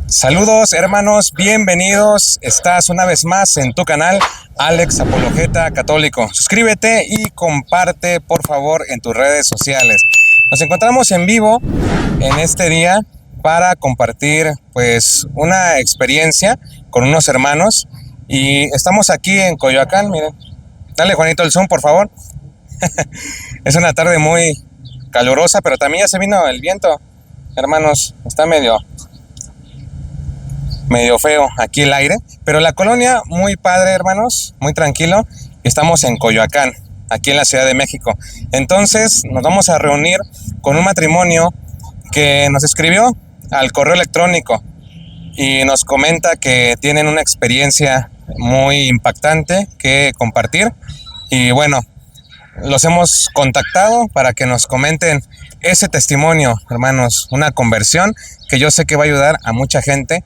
Saludos hermanos, bienvenidos. Estás una vez más en tu canal Alex Apologeta Católico. Suscríbete y comparte por favor en tus redes sociales. Nos encontramos en vivo en este día para compartir pues una experiencia con unos hermanos y estamos aquí en Coyoacán, miren. Dale Juanito el zoom por favor. Es una tarde muy calurosa, pero también ya se vino el viento. Hermanos, está medio feo aquí el aire, pero la colonia muy padre, hermanos, muy tranquilo. Estamos en Coyoacán, aquí en la Ciudad de México. Entonces nos vamos a reunir con un matrimonio que nos escribió al correo electrónico y nos comenta que tienen una experiencia muy impactante que compartir. Y bueno, los hemos contactado para que nos comenten ese testimonio, hermanos, una conversión que yo sé que va a ayudar a mucha gente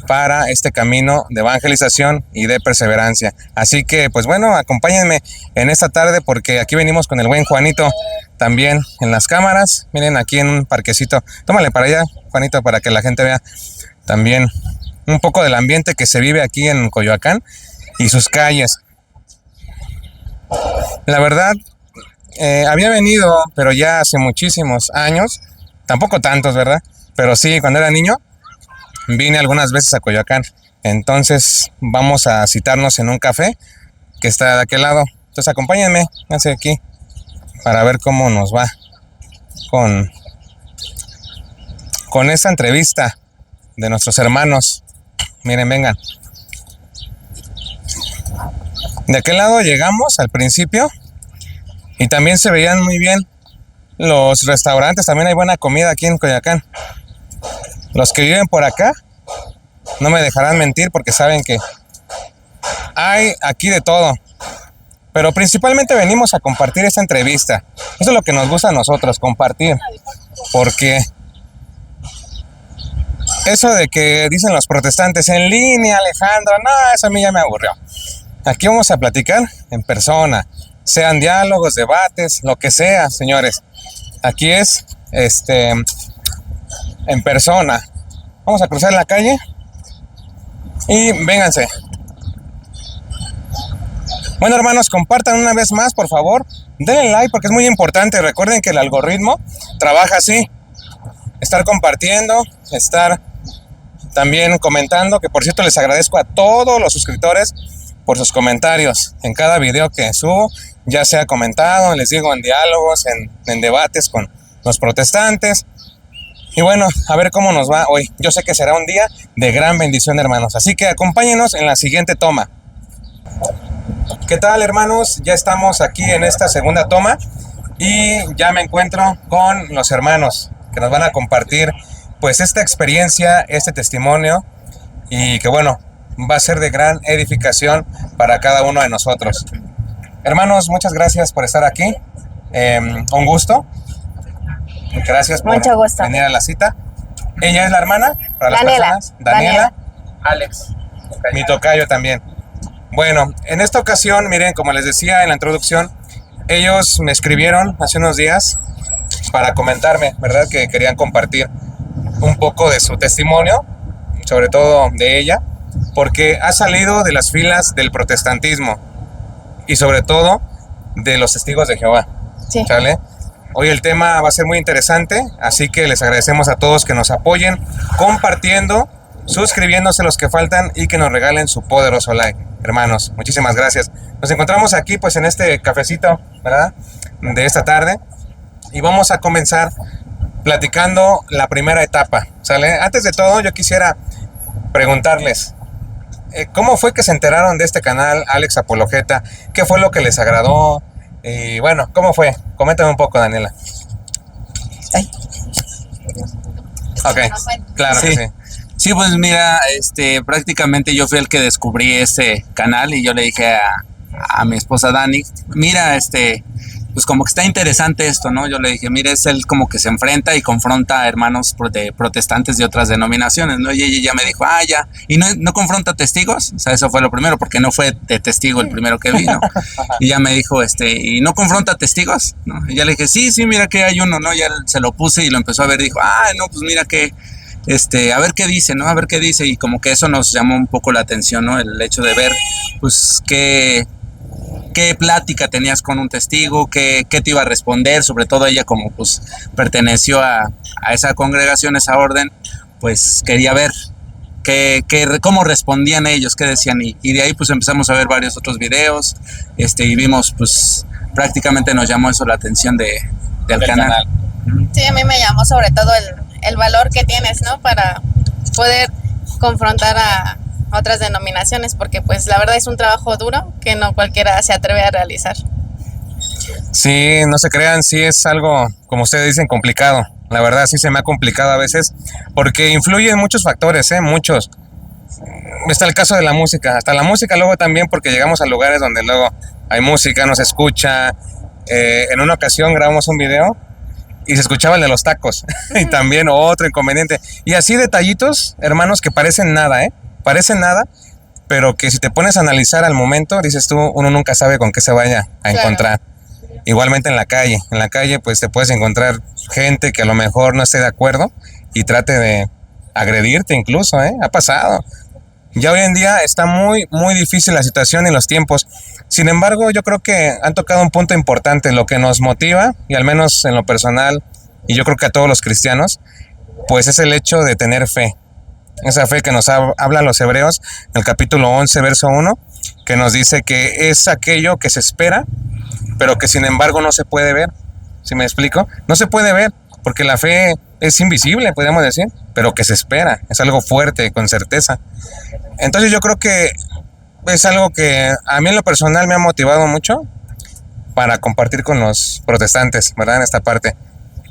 para este camino de evangelización y de perseverancia. Así que, pues bueno, acompáñenme en esta tarde porque aquí venimos con el buen Juanito también en las cámaras. Miren, aquí en un parquecito. Tómale para allá, Juanito, para que la gente vea también un poco del ambiente que se vive aquí en Coyoacán y sus calles. La verdad, había venido, pero ya hace muchísimos años, tampoco tantos, ¿verdad? Pero sí, cuando era niño, vine algunas veces a Coyoacán. Entonces vamos a citarnos en un café que está de aquel lado. Entonces acompáñenme hacia aquí para ver cómo nos va con esta entrevista de nuestros hermanos. Miren, vengan. De aquel lado llegamos al principio y también se veían muy bien los restaurantes. También hay buena comida aquí en Coyoacán. Los que viven por acá no me dejarán mentir porque saben que hay aquí de todo. Pero principalmente venimos a compartir esta entrevista. Eso es lo que nos gusta a nosotros, compartir. Porque eso de que dicen los protestantes en línea, Alejandro, no, eso a mí ya me aburrió. Aquí vamos a platicar en persona, sean diálogos, debates, lo que sea, señores. Aquí es en persona. Vamos a cruzar la calle y vénganse. Bueno, hermanos, compartan una vez más, por favor. Denle like porque es muy importante. Recuerden que el algoritmo trabaja así. Estar compartiendo, estar también comentando, que por cierto les agradezco a todos los suscriptores por sus comentarios en cada video que subo, ya sea comentado, les digo, en diálogos, en debates con los protestantes. Y bueno, a ver cómo nos va hoy. Yo sé que será un día de gran bendición, hermanos. Así que acompáñenos en la siguiente toma. ¿Qué tal, hermanos? Ya estamos aquí en esta segunda toma y ya me encuentro con los hermanos que nos van a compartir pues esta experiencia, este testimonio y que bueno, va a ser de gran edificación para cada uno de nosotros. Hermanos, muchas gracias por estar aquí. Un gusto. Gracias por venir a la cita. Ella es la hermana, para las personas. Daniela. Alex. Mi tocayo también. Bueno, en esta ocasión, miren, como les decía en la introducción, ellos me escribieron hace unos días para comentarme, ¿verdad? Que querían compartir un poco de su testimonio, sobre todo de ella, porque ha salido de las filas del protestantismo y sobre todo de los testigos de Jehová. Sí. ¿Sale? Hoy el tema va a ser muy interesante, así que les agradecemos a todos que nos apoyen compartiendo, suscribiéndose los que faltan y que nos regalen su poderoso like. Hermanos, muchísimas gracias. Nos encontramos aquí pues en este cafecito, ¿verdad? De esta tarde y vamos a comenzar platicando la primera etapa, ¿sale? Antes de todo yo quisiera preguntarles, ¿cómo fue que se enteraron de este canal Alex Apologeta? ¿Qué fue lo que les agradó? Y bueno, ¿cómo fue? Coméntame un poco, Daniela. Ay. Ok, claro Sí. que sí. Sí, pues mira, prácticamente yo fui el que descubrí este canal y yo le dije a mi esposa Dani, mira, pues como que está interesante esto, ¿no? Yo le dije, mira, es él como que se enfrenta y confronta a hermanos de protestantes de otras denominaciones, ¿no? Y ella me dijo, ya, ¿y no confronta testigos? O sea, eso fue lo primero, porque no fue de testigo el primero que vino. Y ya me dijo, ¿y no confronta testigos? ¿No? Y ya le dije, sí, mira que hay uno, ¿no? Ya se lo puse y lo empezó a ver, dijo, no, pues mira que a ver qué dice, ¿no? A ver qué dice, y como que eso nos llamó un poco la atención, ¿no? El hecho de ver, pues, qué plática tenías con un testigo, qué te iba a responder, sobre todo ella como pues perteneció a esa congregación, esa orden, pues quería ver cómo respondían ellos, qué decían, y de ahí pues empezamos a ver varios otros videos, y vimos pues prácticamente nos llamó eso la atención del canal. Sí, a mí me llamó sobre todo el valor que tienes, ¿no? Para poder confrontar a otras denominaciones, porque pues la verdad es un trabajo duro que no cualquiera se atreve a realizar. Sí, no se crean, sí es algo, como ustedes dicen, complicado. La verdad sí se me ha complicado a veces, porque influyen muchos factores, muchos. Está el caso de la música, hasta la música luego también, porque llegamos a lugares donde luego hay música, no se escucha. En una ocasión grabamos un video y se escuchaba el de los tacos, y también otro inconveniente. Y así detallitos, hermanos, que parecen nada, parecen nada, pero que si te pones a analizar al momento, dices tú, uno nunca sabe con qué se vaya a encontrar. Igualmente en la calle pues te puedes encontrar gente que a lo mejor no esté de acuerdo y trate de agredirte incluso, ha pasado. Ya hoy en día está muy, muy difícil la situación y los tiempos. Sin embargo, yo creo que han tocado un punto importante, lo que nos motiva, y al menos en lo personal, y yo creo que a todos los cristianos, pues es el hecho de tener fe. Esa fe que nos hablan los Hebreos, en el capítulo 11, verso 1, que nos dice que es aquello que se espera, pero que sin embargo no se puede ver. ¿Sí me explico? No se puede ver, porque la fe es invisible, podríamos decir, pero que se espera, es algo fuerte, con certeza. Entonces yo creo que es algo que a mí en lo personal me ha motivado mucho para compartir con los protestantes, ¿verdad? En esta parte.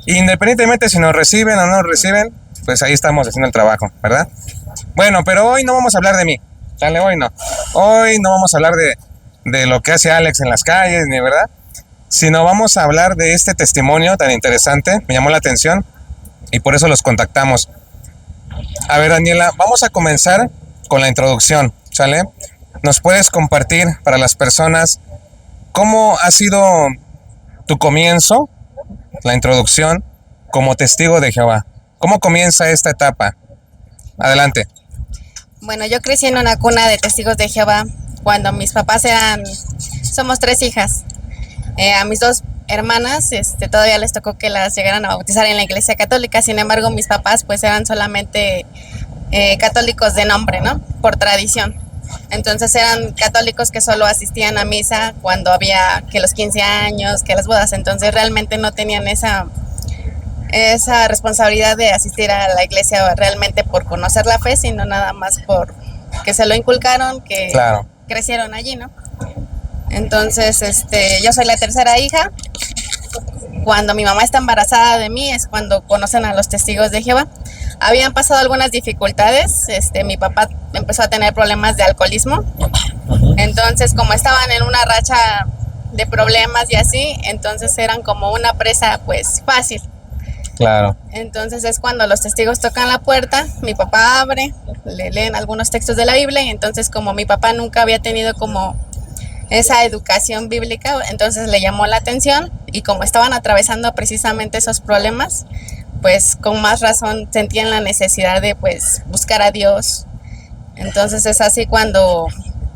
Independientemente si nos reciben o no nos reciben, pues ahí estamos haciendo el trabajo, ¿verdad? Bueno, pero hoy no vamos a hablar de mí, dale, hoy no. Hoy no vamos a hablar de lo que hace Alex en las calles, ni verdad, sino vamos a hablar de este testimonio tan interesante, me llamó la atención y por eso los contactamos. A ver, Daniela, vamos a comenzar con la introducción, ¿sale? ¿Nos puedes compartir para las personas cómo ha sido tu comienzo, la introducción, como testigo de Jehová? ¿Cómo comienza esta etapa? Adelante. Bueno, yo crecí en una cuna de testigos de Jehová cuando mis papás somos 3 hijas. A mis 2 hermanas todavía les tocó que las llegaran a bautizar en la iglesia católica. Sin embargo, mis papás pues eran solamente católicos de nombre, ¿no? Por tradición. Entonces eran católicos que solo asistían a misa cuando había que los 15 años, que las bodas. Entonces realmente no tenían esa responsabilidad de asistir a la iglesia realmente por conocer la fe, sino nada más por que se lo inculcaron, que claro, crecieron allí, ¿no? Entonces, yo soy la tercera hija. Cuando mi mamá está embarazada de mí es cuando conocen a los testigos de Jehová. Habían pasado algunas dificultades. Mi papá empezó a tener problemas de alcoholismo. Entonces, como estaban en una racha de problemas y así, entonces eran como una presa, pues, fácil. Claro. Entonces es cuando los testigos tocan la puerta, mi papá abre, le leen algunos textos de la Biblia, y entonces como mi papá nunca había tenido como esa educación bíblica, entonces le llamó la atención, y como estaban atravesando precisamente esos problemas, pues con más razón sentían la necesidad de pues buscar a Dios. Entonces es así cuando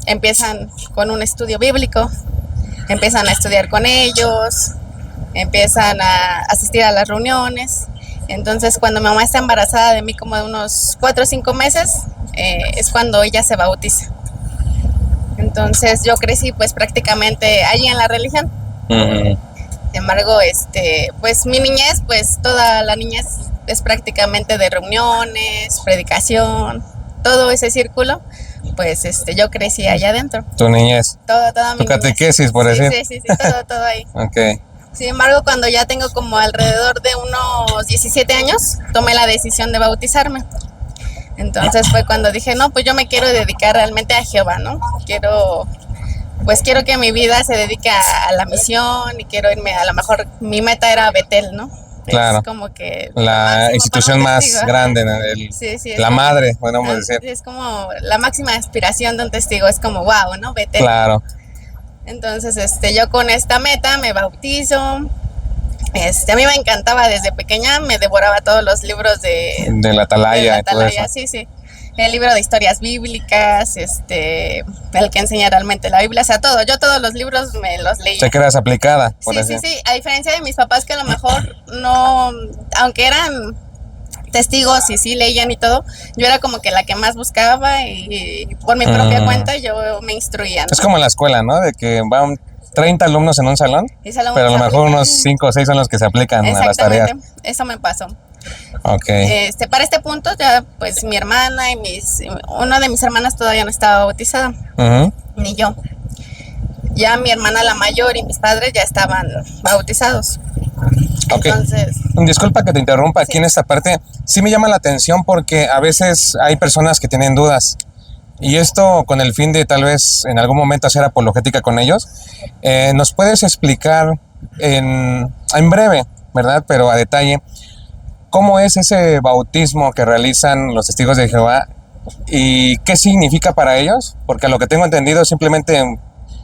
empiezan con un estudio bíblico, empiezan a estudiar con ellos, empiezan a asistir a las reuniones. Entonces cuando mi mamá está embarazada de mí como de unos 4 o 5 meses, es cuando ella se bautiza. Entonces yo crecí pues prácticamente allí en la religión. Uh-huh. Sin embargo, pues mi niñez, pues toda la niñez es prácticamente de reuniones, predicación, todo ese círculo, pues yo crecí allá adentro. ¿Tu niñez? Toda mi ¿Tu catequesis, por decir? Sí, todo ahí. Ok. Sin embargo, cuando ya tengo como alrededor de unos 17 años, tomé la decisión de bautizarme. Entonces fue cuando dije, no, pues yo me quiero dedicar realmente a Jehová, ¿no? Quiero que mi vida se dedique a la misión, y quiero irme, a lo mejor mi meta era Betel, ¿no? Claro. Es como que la institución más grande, ¿no? La madre, podemos decir. Es como la máxima aspiración de un testigo, es como wow, ¿no? Betel. Claro. Entonces, yo con esta meta me bautizo, A mí me encantaba desde pequeña, me devoraba todos los libros De la Atalaya de la y todo Atalaya, eso. sí, sí. El libro de historias bíblicas, el que enseña realmente la Biblia, o sea, todo. Yo todos los libros me los leí. Sé que eras aplicada, por Sí, así. sí, sí. A diferencia de mis papás que a lo mejor no, aunque eran testigos y sí leían y todo, yo era como que la que más buscaba y por mi propia cuenta yo me instruía, ¿no? Es como en la escuela, ¿no? De que van 30 alumnos en un salón, Y solo pero a lo se mejor aplica. unos 5 o 6 son los que se aplican a las tareas. Exactamente, eso me pasó. Ok. Para este punto ya pues mi hermana y una de mis hermanas todavía no estaba bautizada, Ujú. ni yo. Ya mi hermana la mayor y mis padres ya estaban bautizados. Ok. Entonces, Disculpa que te interrumpa aquí Sí. en esta parte. Sí me llama la atención porque a veces hay personas que tienen dudas. Y esto con el fin de tal vez en algún momento hacer apologética con ellos. ¿Nos puedes explicar en breve, verdad? Pero a detalle, ¿cómo es ese bautismo que realizan los testigos de Jehová y qué significa para ellos? Porque a lo que tengo entendido es simplemente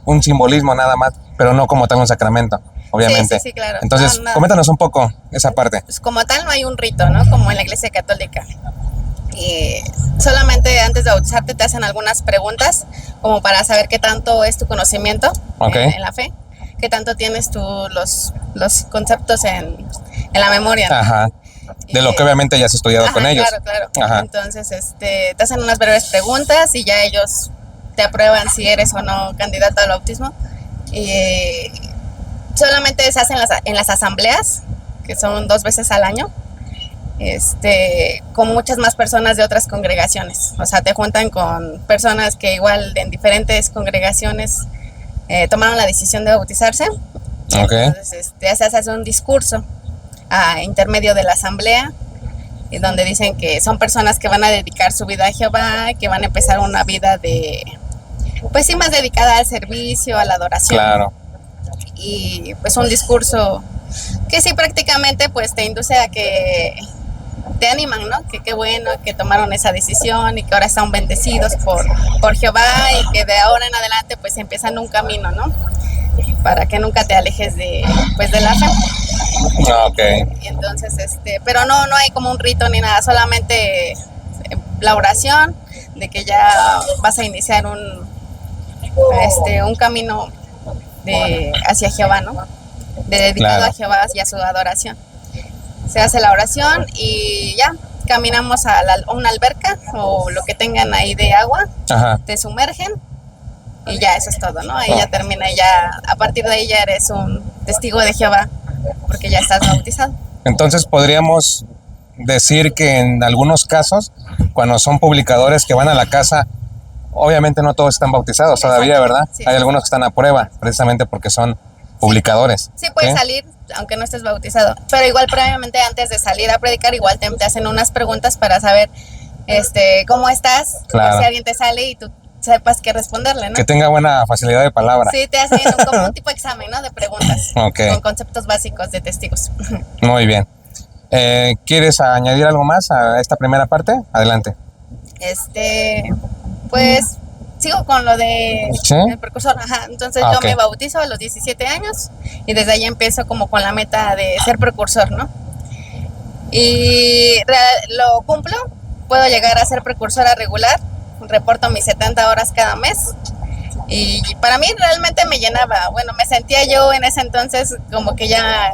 un simbolismo nada más, pero no como tal un sacramento, obviamente. Sí, claro. Entonces, No, coméntanos un poco esa parte. pues como tal no hay un rito, ¿no? Como en la Iglesia Católica. Y solamente antes de bautizarte te hacen algunas preguntas como para saber qué tanto es tu conocimiento Ok. en la fe, qué tanto tienes tú los conceptos en la memoria, ¿no? Ajá. De lo que obviamente ya has estudiado Ajá, con ellos. Claro. Ajá. Entonces, te hacen unas breves preguntas y ya ellos te aprueban si eres o no candidato al bautismo. Y solamente se hacen en las asambleas, que son 2 veces al año, con muchas más personas de otras congregaciones. O sea, te juntan con personas que igual en diferentes congregaciones tomaron la decisión de bautizarse. Ok. Entonces, se hace un discurso a intermedio de la asamblea, y donde dicen que son personas que van a dedicar su vida a Jehová, que van a empezar una vida pues sí, más dedicada al servicio, a la adoración. Claro. Y pues un discurso que sí prácticamente pues te induce a que te animan, ¿no? Que qué bueno que tomaron esa decisión y que ahora están bendecidos por Jehová y que de ahora en adelante pues empiezan un camino, ¿no? Para que nunca te alejes de la fe. Ok. Y entonces, pero no hay como un rito ni nada, solamente la oración de que ya vas a iniciar un camino hacia Jehová, ¿no? Dedicado Claro. a Jehová y a su adoración. Se hace la oración y ya caminamos a una alberca o lo que tengan ahí de agua, Ajá. te sumergen y ya eso es todo, ¿no? Ahí ya termina, ya a partir de ahí ya eres un testigo de Jehová porque ya estás bautizado. Entonces podríamos decir que en algunos casos, cuando son publicadores que van a la casa, obviamente no todos están bautizados todavía, ¿verdad? Sí. Hay algunos que están a prueba, precisamente porque son publicadores. Sí, puedes salir aunque no estés bautizado, pero igual previamente antes de salir a predicar igual te hacen unas preguntas para saber cómo estás, Claro. por si alguien te sale y tú sepas qué responderle, ¿no? Que tenga buena facilidad de palabra. Sí, te hacen como un tipo de examen, ¿no? De preguntas Ok. con conceptos básicos de testigos. Muy bien. ¿Quieres añadir algo más a esta primera parte? Adelante. Pues sigo con lo de ¿Sí? el precursor, ajá. Entonces Ah, yo ok. me bautizo a los 17 años y desde ahí empiezo como con la meta de ser precursor, ¿no? Y lo cumplo, puedo llegar a ser precursora regular, reporto mis 70 horas cada mes y para mí realmente me llenaba, bueno, me sentía yo en ese entonces como que ya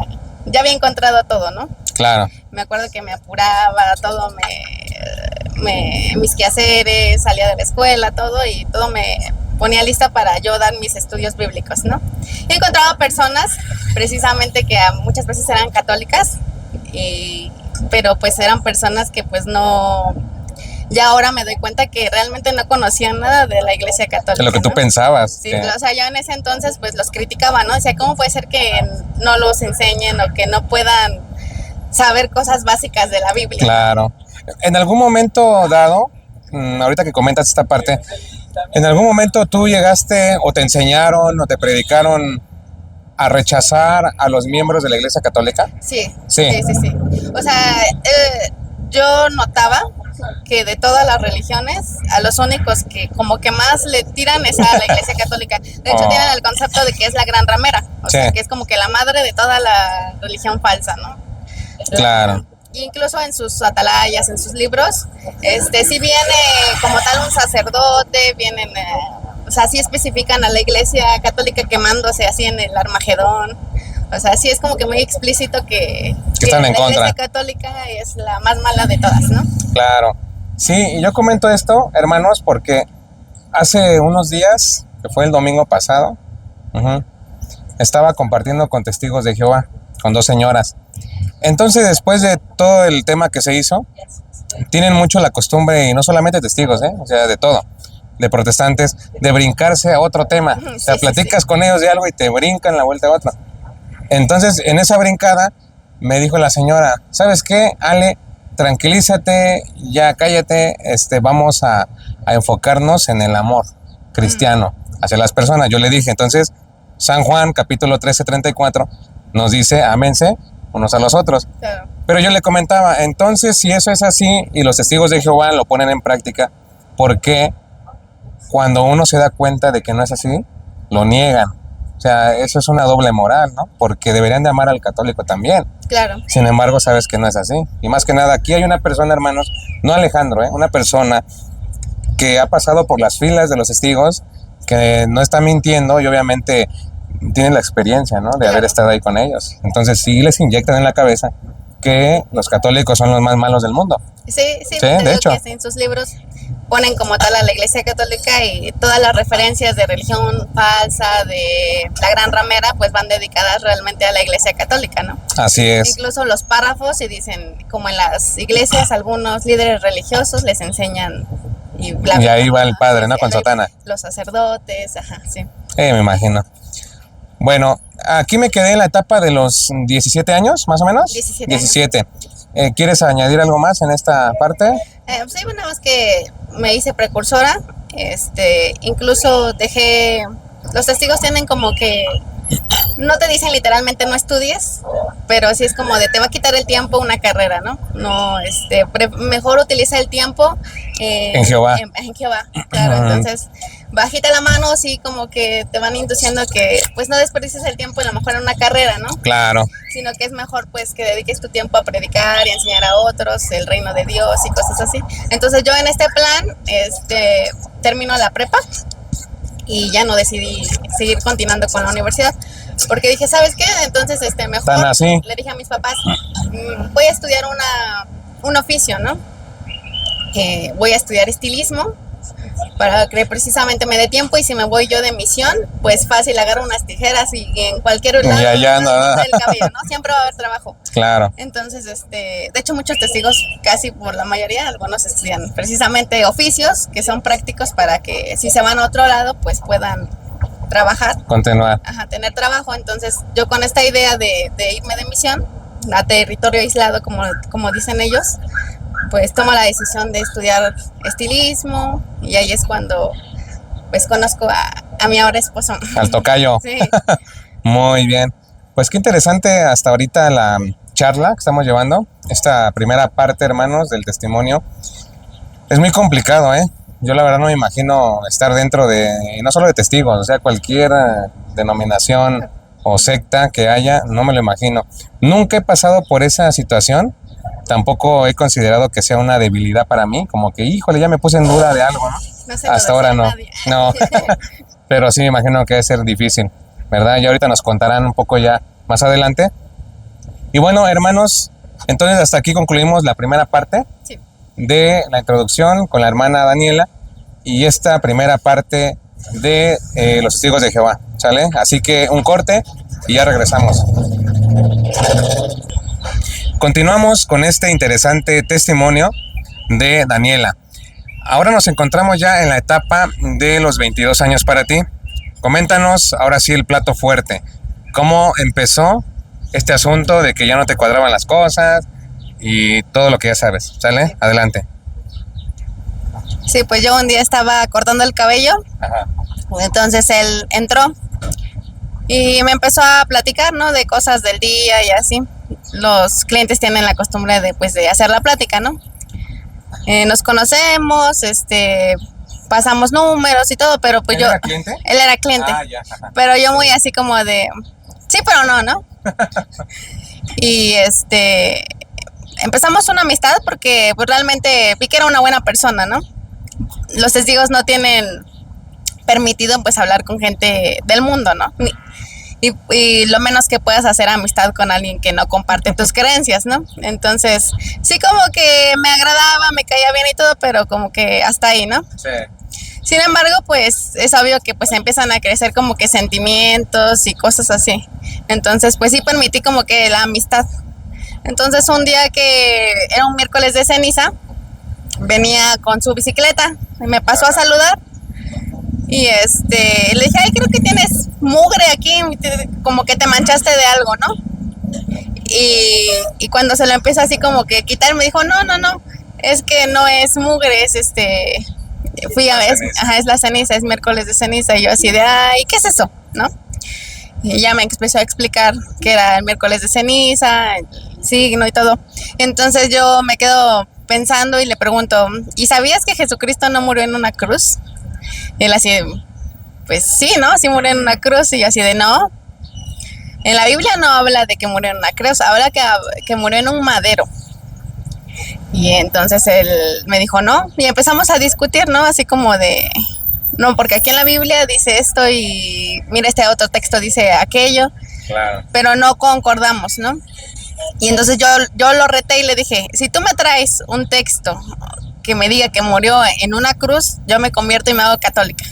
había encontrado todo, ¿no? Claro. Me acuerdo que me apuraba, todo mis quehaceres, salía de la escuela, todo, y todo me ponía lista para yo dar mis estudios bíblicos, ¿no? He encontrado personas precisamente que muchas veces eran católicas, pero pues eran personas que pues no, ya ahora me doy cuenta que realmente no conocían nada de la Iglesia Católica. De lo que tú ¿no? pensabas. Sí, que- o sea, yo en ese entonces pues los criticaba, ¿no? Decía, ¿cómo puede ser que no los enseñen o que no puedan saber cosas básicas de la Biblia? Claro. En algún momento dado, ahorita que comentas esta parte, ¿en algún momento tú llegaste o te enseñaron o te predicaron a rechazar a los miembros de la Iglesia Católica? Sí. Sí. O sea, yo notaba que de todas las religiones, a los únicos que como que más le tiran es a la Iglesia Católica. De hecho, tienen el concepto de que es la gran ramera, o sea, que es como que la madre de toda la religión falsa, ¿no? Claro. Incluso en sus atalayas, en sus libros, sí viene como tal un sacerdote, vienen, o sea, sí especifican a la Iglesia Católica quemándose así en el Armagedón. O sea, sí es como que muy explícito que están en la contra. Iglesia Católica es la más mala de todas, ¿no? Claro. Sí, y yo comento esto, hermanos, porque hace unos días, que fue el domingo pasado, estaba compartiendo con testigos de Jehová, con 2 señoras. Entonces, después de todo el tema que se hizo, tienen mucho la costumbre, y no solamente testigos, o sea, de todo, de protestantes, de brincarse a otro tema. O sea, platicas con ellos de algo y te brincan la vuelta a otro. Entonces, en esa brincada, me dijo la señora, ¿sabes qué, Ale? Tranquilízate, ya cállate, vamos a enfocarnos en el amor cristiano hacia las personas. Yo le dije, entonces, San Juan, capítulo 13:34, nos dice, ámense unos a los otros. Claro. Pero yo le comentaba, entonces, si eso es así y los testigos de Jehová lo ponen en práctica, ¿por qué cuando uno se da cuenta de que no es así, lo niegan? O sea, eso es una doble moral, ¿no? Porque deberían de amar al católico también. Claro. Sin embargo, sabes que no es así. Y más que nada, aquí hay una persona, hermanos, no Alejandro, una persona que ha pasado por las filas de los testigos, que no está mintiendo y obviamente tiene la experiencia, ¿no? De haber estado ahí con ellos. Entonces, sí les inyectan en la cabeza que los católicos son los más malos del mundo. Sí, de hecho. Que en sus libros ponen como tal a la Iglesia Católica y todas las referencias de religión falsa, de la gran ramera, pues van dedicadas realmente a la Iglesia Católica, ¿no? Así es. Incluso los párrafos, y dicen, como en las iglesias, algunos líderes religiosos les enseñan. Y ahí va el padre, ¿no? Con sotana. Los sacerdotes, sí. Me imagino. Bueno, aquí me quedé en la etapa de los 17 años, más o menos. 17 años. ¿Quieres añadir algo más en esta parte? Sí, bueno, más que me hice precursora, incluso dejé, los testigos tienen como que, no te dicen literalmente no estudies, pero sí es como de te va a quitar el tiempo una carrera, ¿no? No, mejor utiliza el tiempo en Jehová. En Jehová, claro. Entonces, bajita la mano, sí, como que te van induciendo que pues no desperdicies el tiempo a lo mejor en una carrera, ¿no? Claro. Sino que es mejor pues que dediques tu tiempo a predicar y a enseñar a otros el reino de Dios y cosas así. Entonces yo en este plan termino la prepa y ya no decidí seguir continuando con la universidad, porque dije, ¿sabes qué? Entonces mejor le dije a mis papás, voy a estudiar un oficio, ¿no? Voy a estudiar estilismo para que precisamente me dé tiempo, y si me voy yo de misión, pues fácil, agarro unas tijeras y en cualquier lado el cabello, ¿no? Siempre va a haber trabajo. Claro. Entonces, de hecho, muchos testigos, casi por la mayoría, algunos estudian precisamente oficios que son prácticos para que si se van a otro lado, pues puedan trabajar. Continuar. Tener trabajo. Entonces, yo con esta idea de irme de misión a territorio aislado, como dicen ellos, pues tomo la decisión de estudiar estilismo, y ahí es cuando pues conozco a mi ahora esposo. Al tocayo. Sí. Muy bien. Pues qué interesante hasta ahorita la charla que estamos llevando. Esta primera parte, hermanos, del testimonio. Es muy complicado, Yo la verdad no me imagino estar dentro de, no solo de testigos, o sea, cualquier denominación o secta que haya, no me lo imagino. Nunca he pasado por esa situación. Tampoco he considerado que sea una debilidad para mí, como que, híjole, ya me puse en duda de algo, ¿no? Hasta ahora no. No, pero sí me imagino que debe ser difícil, ¿verdad? Y ahorita nos contarán un poco ya más adelante. Y bueno, hermanos, entonces hasta aquí concluimos la primera parte de la introducción con la hermana Daniela y esta primera parte de los testigos de Jehová, ¿sale? Así que un corte y ya regresamos. Continuamos con este interesante testimonio de Daniela. Ahora nos encontramos ya en la etapa de los 22 años para ti. Coméntanos ahora sí el plato fuerte. ¿Cómo empezó este asunto de que ya no te cuadraban las cosas y todo lo que ya sabes? ¿Sale? Adelante. Sí, pues yo un día estaba cortando el cabello. Ajá. Entonces él entró y me empezó a platicar, ¿no? De cosas del día y así. Los clientes tienen la costumbre de hacer la plática, ¿no? nos conocemos, pasamos números y todo, pero pues ¿Él era cliente? Él era cliente. Ah, ya. Ajá. Pero yo muy así como de, sí, pero no, ¿no? Y empezamos una amistad porque pues realmente vi que era una buena persona, ¿no? Los testigos no tienen permitido pues hablar con gente del mundo, ¿no? Y lo menos que puedas hacer amistad con alguien que no comparte tus creencias, ¿no? Entonces, sí como que me agradaba, me caía bien y todo, pero como que hasta ahí, ¿no? Sí. Sin embargo, pues es obvio que pues empiezan a crecer como que sentimientos y cosas así. Entonces, pues sí permití como que la amistad. Entonces, un día que era un miércoles de ceniza, venía con su bicicleta y me pasó a saludar. Y le dije, ay, creo que tienes mugre aquí, como que te manchaste de algo, ¿no? Y cuando se lo empieza así como que quitar, me dijo, no, es que no es mugre, es es la ceniza, es miércoles de ceniza. Y yo así de, ay, ¿qué es eso? ¿No? Y ya me empezó a explicar que era el miércoles de ceniza, el signo y todo. Entonces yo me quedo pensando y le pregunto, ¿y sabías que Jesucristo no murió en una cruz? Y él así, pues sí, ¿no? Sí murió en una cruz. Y yo así de, no. En la Biblia no habla de que murió en una cruz, habla que murió en un madero. Y entonces él me dijo, no. Y empezamos a discutir, ¿no? Así como de, no, porque aquí en la Biblia dice esto y mira, este otro texto dice aquello. Claro. Pero no concordamos, ¿no? Y entonces yo lo reté y le dije, si tú me traes un texto que me diga que murió en una cruz, yo me convierto y me hago católica,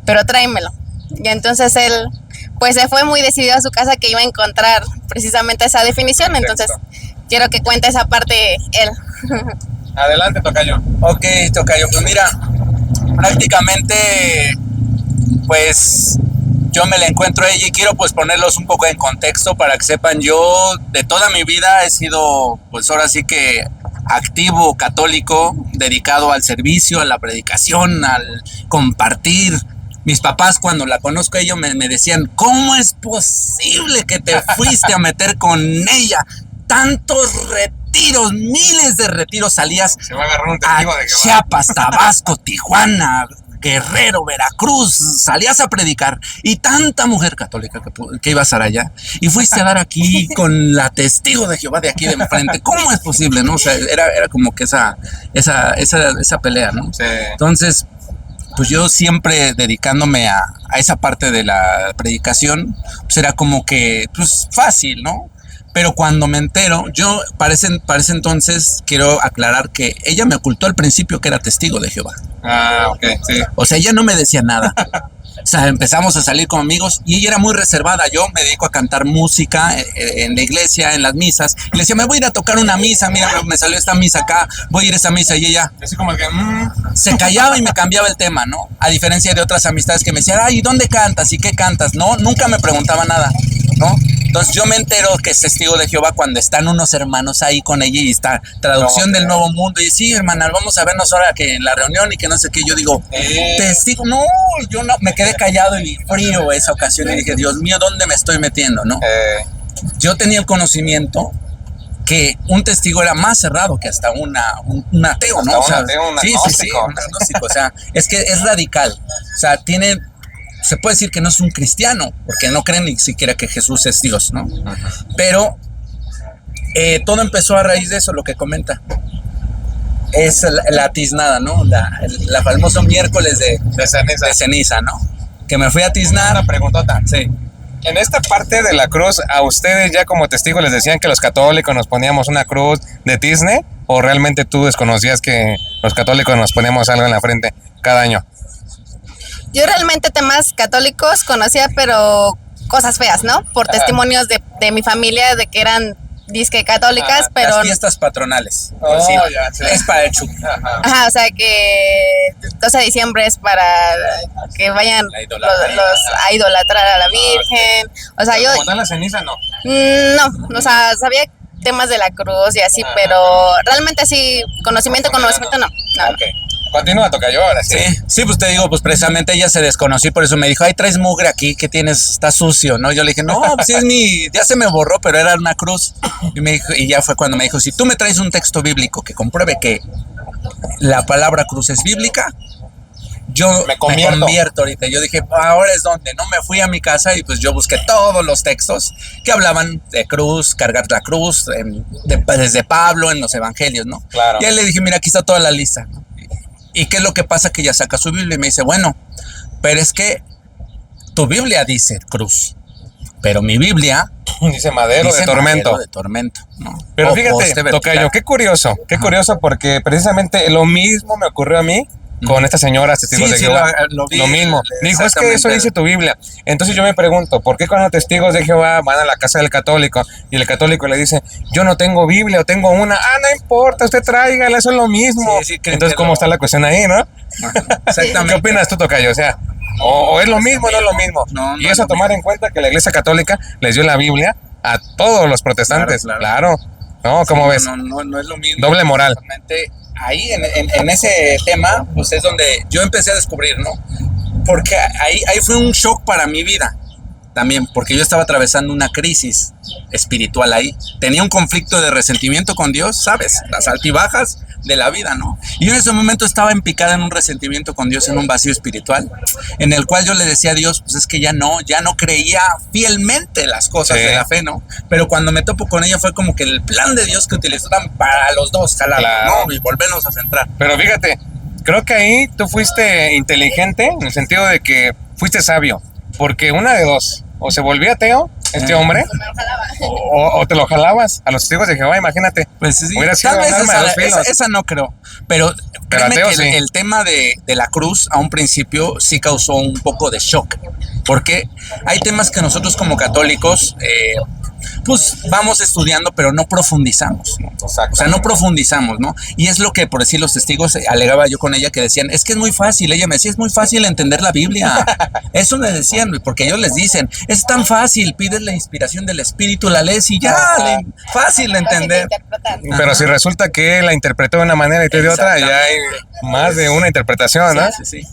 pero tráemelo. Y entonces él pues se fue muy decidido a su casa que iba a encontrar precisamente esa definición. Entonces quiero que cuente esa parte él. Adelante, tocayo. Ok, tocayo, pues mira, prácticamente pues yo me la encuentro a ella y quiero pues ponerlos un poco en contexto para que sepan. Yo de toda mi vida he sido pues ahora sí que activo católico, dedicado al servicio, a la predicación, al compartir. Mis papás cuando la conozco ellos me decían, ¿cómo es posible que te fuiste a meter con ella? Tantos retiros, miles de retiros, salías Se va a agarrar un testigo de Jehová. Chiapas, Tabasco, Tijuana, Guerrero, Veracruz, salías a predicar y tanta mujer católica que iba a estar allá y fuiste a dar aquí con la testigo de Jehová de aquí de enfrente. ¿Cómo es posible, no? O sea, era como que esa pelea, ¿no? Sí. Entonces, pues yo siempre dedicándome a esa parte de la predicación, pues era como que, pues fácil, ¿no? Pero cuando me entero, yo para ese entonces quiero aclarar que ella me ocultó al principio que era testigo de Jehová. Ah, ok, sí. O sea, ella no me decía nada. O sea, empezamos a salir como amigos y ella era muy reservada. Yo me dedico a cantar música en la iglesia, en las misas. Y le decía, me voy a ir a tocar una misa, mira, me salió esta misa acá, voy a ir a esa misa. Y ella Así como que, se callaba y me cambiaba el tema, ¿no? A diferencia de otras amistades que me decían, ay, ¿dónde cantas? ¿Y qué cantas? No, nunca me preguntaba nada, ¿no? Entonces yo me entero que es testigo de Jehová cuando están unos hermanos ahí con ella y está traducción del Nuevo Mundo. Y sí, hermana, vamos a vernos ahora que en la reunión y que no sé qué. Yo digo, testigo, no, yo no, me quedé callado y frío esa ocasión y dije, Dios mío, ¿dónde me estoy metiendo, no? Yo tenía el conocimiento que un testigo era más cerrado que hasta un ateo, ¿no? Hasta un ateo, un agnóstico. un agnóstico. O sea, es que es radical. O sea, se puede decir que no es un cristiano, porque no creen ni siquiera que Jesús es Dios, ¿no? Pero todo empezó a raíz de eso, lo que comenta. Es la tiznada, ¿no? La famoso miércoles de ceniza, ¿no? Que me fui a tiznar. Una preguntota. Sí. En esta parte de la cruz, ¿a ustedes ya como testigos les decían que los católicos nos poníamos una cruz de tizne? ¿O realmente tú desconocías que los católicos nos poníamos algo en la frente cada año? Yo realmente temas católicos conocía, pero cosas feas, ¿no? Por testimonios de mi familia de que eran disque católicas, pero... Las fiestas patronales. Oh, sí, ya, sí. Es para el chup. Ajá, o sea que 12 de diciembre es para que vayan a idolatrar a la Virgen. O sea, yo... Como tal la ceniza, no. No, o sea, sabía temas de la cruz y así, pero realmente así, conocimiento, no. Ok. Continúa, tocayo, ahora sí. Sí, pues te digo, pues precisamente ella se desconoció, por eso me dijo, ay, traes mugre aquí, ¿qué tienes? Está sucio, ¿no? Yo le dije, no, pues ya se me borró, pero era una cruz. Y me dijo, y ya fue cuando me dijo, si tú me traes un texto bíblico que compruebe que la palabra cruz es bíblica, yo Me convierto ahorita. Yo dije, ahora es donde, ¿no? Me fui a mi casa y pues yo busqué todos los textos que hablaban de cruz, cargar la cruz, desde Pablo en los evangelios, ¿no? Claro. Y ahí le dije, mira, aquí está toda la lista, ¿no? ¿Y qué es lo que pasa? Que ella saca su Biblia y me dice, bueno, pero es que tu Biblia dice cruz, pero mi Biblia Dice madero dice de tormento. madero de tormento, ¿no? Pero O fíjate, poste vertical. tocayo, qué curioso porque precisamente lo mismo me ocurrió a mí con estas señoras testigos Sí, de sí, Jehová. lo vi, Lo mismo. Dijo, es que eso exactamente. dice tu Biblia. Entonces yo me pregunto, ¿por qué cuando testigos de Jehová van a la casa del católico y el católico le dice, yo no tengo Biblia o tengo una? Ah, no importa, usted tráigala, eso es lo mismo. Sí, sí, creen Entonces, que ¿cómo no. está la cuestión ahí, no? Ajá, exactamente. ¿Qué opinas tú, tocayo? O sea, o es lo mismo o no es lo mismo. No, Y no eso es a lo tomar en cuenta que la Iglesia Católica les dio la Biblia a todos los protestantes. Claro, Claro. ¿No? ¿Cómo ves? No es lo mismo. Doble moral. Exactamente. Ahí en ese tema, pues es donde yo empecé a descubrir, ¿no? Porque ahí fue un shock para mi vida también, porque yo estaba atravesando una crisis espiritual ahí. Tenía un conflicto de resentimiento con Dios, ¿sabes? Las altibajas de la vida, ¿no? Y yo en ese momento estaba empicada en un resentimiento con Dios, en un vacío espiritual, en el cual yo le decía a Dios, pues es que ya no creía fielmente las cosas Sí. de la fe, ¿no? Pero cuando me topo con ella fue como que el plan de Dios que utilizó para los dos, jalar, Claro. ¿no? Y volvernos a centrar. Pero fíjate, creo que ahí tú fuiste inteligente en el sentido de que fuiste sabio. Porque una de dos, o se volvía ateo este hombre, Me lo jalaba. o te lo jalabas a los testigos de Jehová, imagínate. Pues sí, Hubiera sido tal vez un arma de dos filos. esa no creo, pero créeme ateo que sí. el tema de la cruz a un principio sí causó un poco de shock, porque hay temas que nosotros como católicos pues vamos estudiando, pero no profundizamos, ¿no? Exacto. O sea, no profundizamos, ¿no? Y es lo que, por decir los testigos, alegaba yo con ella, que decían, es que es muy fácil. Ella me decía, es muy fácil entender la Biblia. Eso me decían, porque ellos les dicen, es tan fácil, pides la inspiración del Espíritu, la lees y ya, fácil de entender. Fácil de interpretar. Pero Ajá. si resulta que la interpretó de una manera y tú de otra, ya hay más de una interpretación, ¿no? Sí, sí, sí.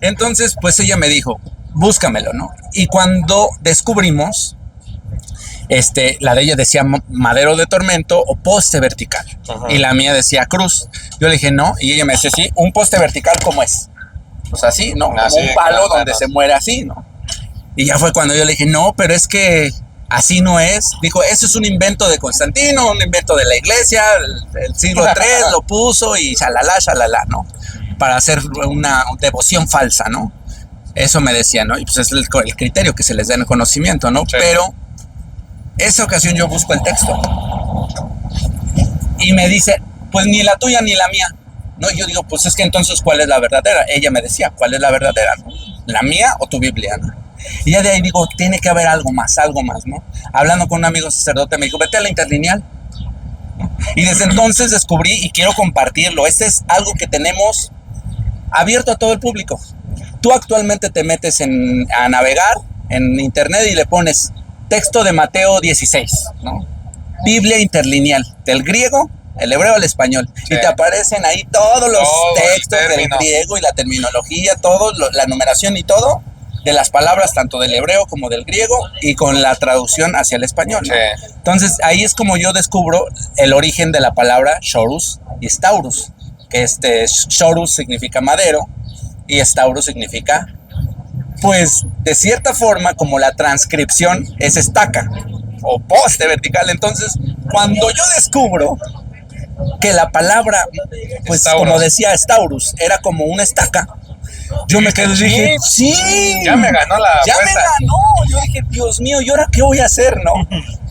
Entonces, pues ella me dijo, búscamelo, ¿no? Y cuando descubrimos, la de ella decía madero de tormento o poste vertical. Ajá. Y la mía decía cruz. Yo le dije, no. Y ella me decía, sí, un poste vertical, ¿cómo es? Pues así, ¿no? Como Así, un palo claro, donde claro. se muere así, ¿no? Y ya fue cuando yo le dije, no, pero es que así no es. Dijo, eso es un invento de Constantino, un invento de la iglesia, el siglo III lo puso y shalala, ¿no? Para hacer una devoción falsa, ¿no? Eso me decía, ¿no? Y pues es el criterio que se les da en el conocimiento, ¿no? Sí. Pero esa ocasión yo busco el texto y me dice, pues ni la tuya ni la mía, ¿no? Y yo digo, pues es que entonces, ¿cuál es la verdadera? Ella me decía, ¿cuál es la verdadera? ¿No? ¿La mía o tu Biblia? ¿No? Y ya de ahí digo, tiene que haber algo más, ¿no? Hablando con un amigo sacerdote me dijo, vete a la interlineal. ¿No? Y desde entonces descubrí y quiero compartirlo. Este es algo que tenemos abierto a todo el público. Tú actualmente te metes a navegar en internet y le pones texto de Mateo 16, ¿no? Biblia interlineal, del griego, el hebreo al español. Sí. Y te aparecen ahí todos los Todo el textos del término. griego y la terminología, todo, la numeración y todo, de las palabras tanto del hebreo como del griego y con la traducción hacia el español, ¿no? Sí. Entonces ahí es como yo descubro el origen de la palabra Shorus y Staurus, que Shorus significa madero y Staurus significa, pues de cierta forma, como la transcripción es estaca o poste vertical. Entonces cuando yo descubro que la palabra, pues Staurus. como decía Staurus, era como una estaca, yo me quedé y dije, sí, Ya me ganó la ya me apuesta. ganó. Yo dije, Dios mío, ¿y ahora qué voy a hacer, no?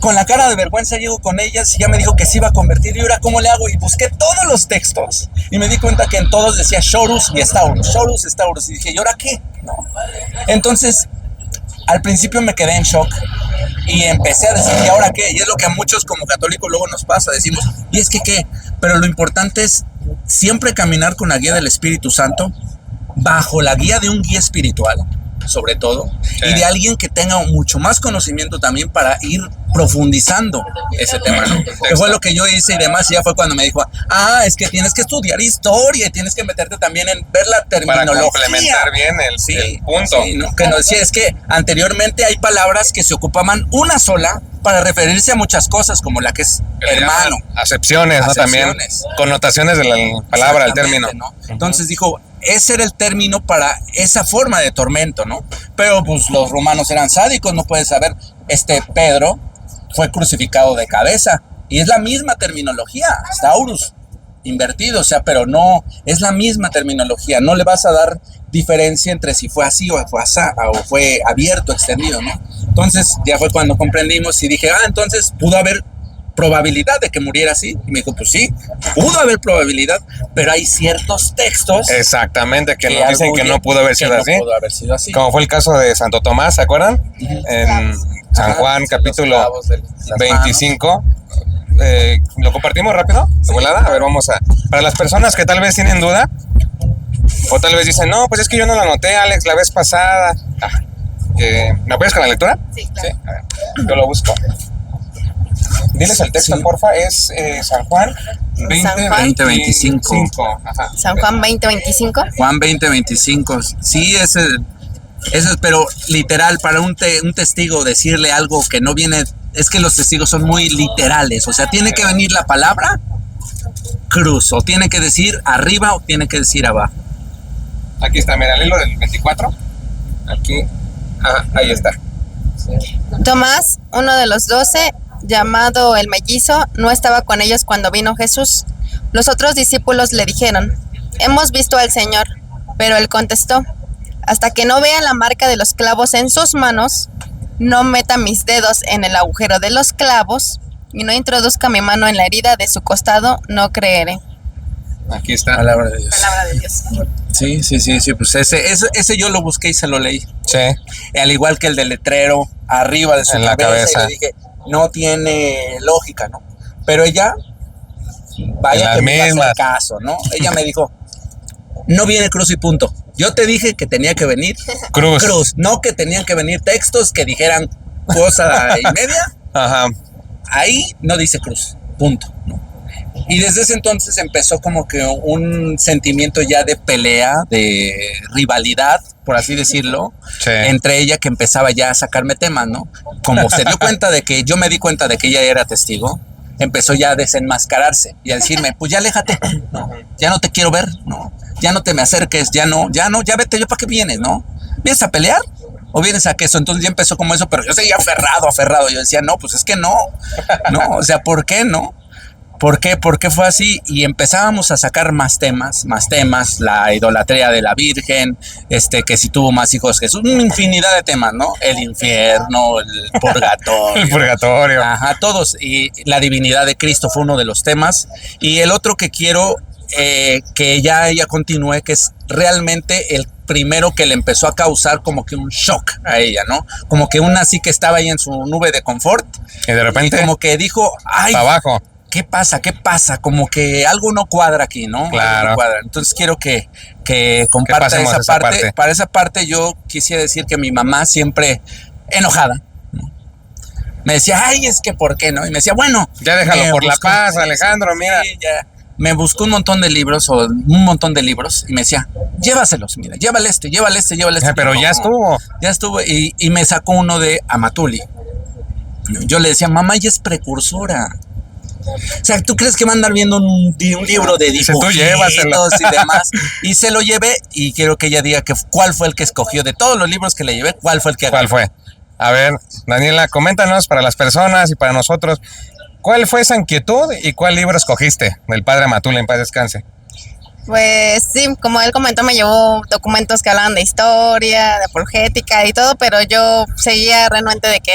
Con la cara de vergüenza llego con ellas y ya me dijo que se iba a convertir. ¿Y ahora cómo le hago? Y busqué todos los textos y me di cuenta que en todos decía Shorus y Staurus, Shorus, Staurus. Y dije, ¿y ahora qué? No. Entonces, al principio me quedé en shock y empecé a decir, ¿y ahora qué? Y es lo que a muchos como católicos luego nos pasa. Decimos, ¿y es que qué? Pero lo importante es siempre caminar con la guía del Espíritu Santo, bajo la guía de un guía espiritual, sobre todo, y de alguien que tenga mucho más conocimiento también para ir profundizando ese tema, ¿no? Que fue lo que yo hice y demás, y ya fue cuando me dijo, es que tienes que estudiar historia y tienes que meterte también en ver la Para terminología. complementar bien el punto. Sí, ¿no? Que nos decía, es que anteriormente hay palabras que se ocupaban una sola para referirse a muchas cosas, como la que es hermano. Acepciones, ¿no? También connotaciones de la palabra, el término. ¿no? Entonces dijo, ese era el término para esa forma de tormento, ¿no? Pero pues los romanos eran sádicos, no puedes saber. Pedro fue crucificado de cabeza y es la misma terminología, Taurus, invertido, o sea, pero no, es la misma terminología, no le vas a dar diferencia entre si fue así o fue asá, o fue abierto, extendido, ¿no? Entonces ya fue cuando comprendimos y dije, entonces pudo haber probabilidad de que muriera así. Y me dijo, pues sí, pudo haber probabilidad, pero hay ciertos textos. Exactamente, que nos dicen que no pudo haber sido así. No pudo haber sido así. Como fue el caso de Santo Tomás, ¿se acuerdan? En San Juan, capítulo 25. ¿Lo compartimos rápido? ¿De volada? A ver, para las personas que tal vez tienen duda, o tal vez dicen, no, pues es que yo no lo anoté, Alex, la vez pasada. ¿Me apoyas con la lectura? Sí, claro. Sí, a ver, yo lo busco. Diles el texto, porfa, es San Juan 20:25. San Juan 20:25. Juan 20:25. Sí, ese es, pero literal, para un testigo decirle algo que no viene, es que los testigos son muy literales, o sea, tiene que venir la palabra cruz, o tiene que decir arriba o tiene que decir abajo. Aquí está, mira, el hilo del 24. Aquí, ahí está. Tomás, uno de los 12, llamado el mellizo, no estaba con ellos cuando vino Jesús. Los otros discípulos le dijeron, hemos visto al Señor. Pero él contestó, hasta que no vea la marca de los clavos en sus manos, no meta mis dedos en el agujero de los clavos y no introduzca mi mano en la herida de su costado, no creeré. Aquí está. Palabra de Dios. Palabra de Dios. Sí, pues ese yo lo busqué y se lo leí. Sí. Al igual que el del letrero arriba de su en la cabeza. Y le dije, no tiene lógica, ¿no? Pero ella, vaya que me iba a hacer caso, ¿no? Ella me dijo, no viene cruz y punto. Yo te dije que tenía que venir cruz, no que tenían que venir textos que dijeran cosa y media. Ajá. Ahí no dice cruz, punto, ¿no? Y desde ese entonces empezó como que un sentimiento ya de pelea, de rivalidad, por así decirlo, sí, entre ella, que empezaba ya a sacarme temas, ¿no? Como se dio cuenta de que yo me di cuenta de que ella era testigo, empezó ya a desenmascararse y a decirme, pues ya aléjate, no, ya no te quiero ver, no, ya no te me acerques, ya vete, ¿yo para qué vienes, no? ¿Vienes a pelear? ¿O vienes a que eso? Entonces ya empezó como eso, pero yo seguía aferrado. Yo decía, no, pues es que no, o sea, ¿por qué no? ¿Por qué? ¿Por qué fue así? Y empezábamos a sacar más temas, la idolatría de la Virgen, que si tuvo más hijos Jesús, una infinidad de temas, ¿no? El infierno, el purgatorio. El purgatorio. Ajá, todos. Y la divinidad de Cristo fue uno de los temas. Y el otro que quiero que ya ella continúe, que es realmente el primero que le empezó a causar como que un shock a ella, ¿no? Como que una así que estaba ahí en su nube de confort. Y de repente. Y como que dijo, ay. Para abajo. ¿Qué pasa? Como que algo no cuadra aquí, ¿no? Claro. No cuadra. Entonces quiero que comparta esa parte. Para esa parte yo quisiera decir que mi mamá siempre enojada, ¿no? Me decía, ay, es que ¿por qué no? Y me decía, bueno. Ya déjalo por la paz, Alejandro, mira. Sí, ya. Me buscó un montón de libros y me decía, llévaselos, mira, llévale este. Pero no, ya estuvo y me sacó uno de Amatuli. Yo le decía, mamá, ella es precursora. O sea, ¿tú crees que va a andar viendo un libro de dibujitos y demás? Y se lo llevé y quiero que ella diga que cuál fue el que escogió de todos los libros que le llevé, cuál fue el que agarró. ¿Cuál fue? A ver, Daniela, coméntanos para las personas y para nosotros, ¿cuál fue esa inquietud y cuál libro escogiste del padre Amatuli, en paz descanse? Pues sí, como él comentó, me llevó documentos que hablaban de historia, de apologética y todo, pero yo seguía renuente de que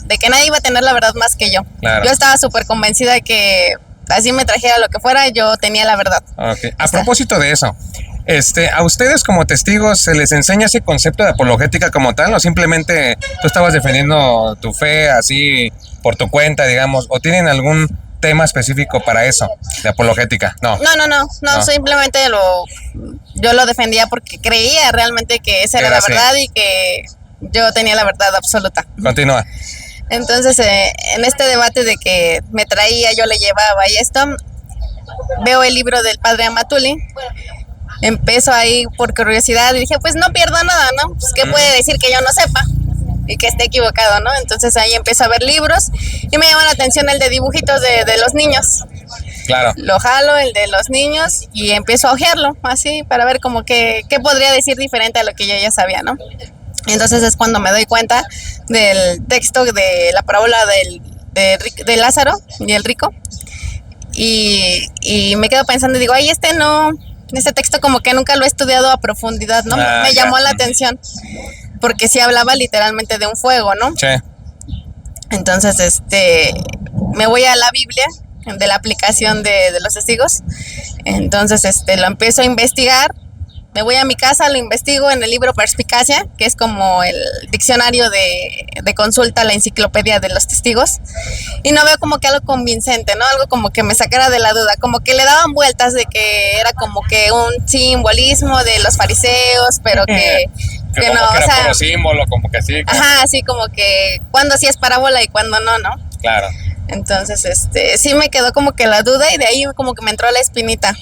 de que nadie iba a tener la verdad más que yo. Claro. Yo estaba súper convencida de que así me trajera lo que fuera, yo tenía la verdad. Okay. A propósito de eso, ¿a ustedes como testigos se les enseña ese concepto de apologética como tal, o simplemente tú estabas defendiendo tu fe así por tu cuenta, digamos, o tienen algún tema específico para eso, de apologética? No, simplemente yo lo defendía porque creía realmente que esa era la verdad y que yo tenía la verdad absoluta. Continúa. Entonces, en este debate de que me traía, yo le llevaba y esto, veo el libro del padre Amatuli, empiezo ahí por curiosidad y dije, pues no pierdo nada, ¿no? Pues, ¿qué puede decir que yo no sepa? y que esté equivocado, ¿no? Entonces ahí empiezo a ver libros y me llama la atención el de dibujitos de los niños. Claro. Lo jalo, el de los niños, y empiezo a hojearlo así para ver como que qué podría decir diferente a lo que yo ya sabía, ¿no? Entonces es cuando me doy cuenta del texto de la parábola de Lázaro y el rico, y me quedo pensando y digo, ay, este texto como que nunca lo he estudiado a profundidad, ¿no? Me llamó la atención porque sí hablaba literalmente de un fuego, ¿no? Sí. Entonces, me voy a la Biblia de la aplicación de los testigos. Entonces, lo empiezo a investigar. Me voy a mi casa, lo investigo en el libro Perspicacia, que es como el diccionario de consulta, la enciclopedia de los testigos, y no veo como que algo convincente, ¿no? Algo como que me sacara de la duda, como que le daban vueltas de que era como que un simbolismo de los fariseos, pero que como no, que era o sea, puro símbolo, como que sí. ajá, así como que cuando sí es parábola y cuando no, ¿no? Claro. Entonces, sí me quedó como que la duda y de ahí como que me entró la espinita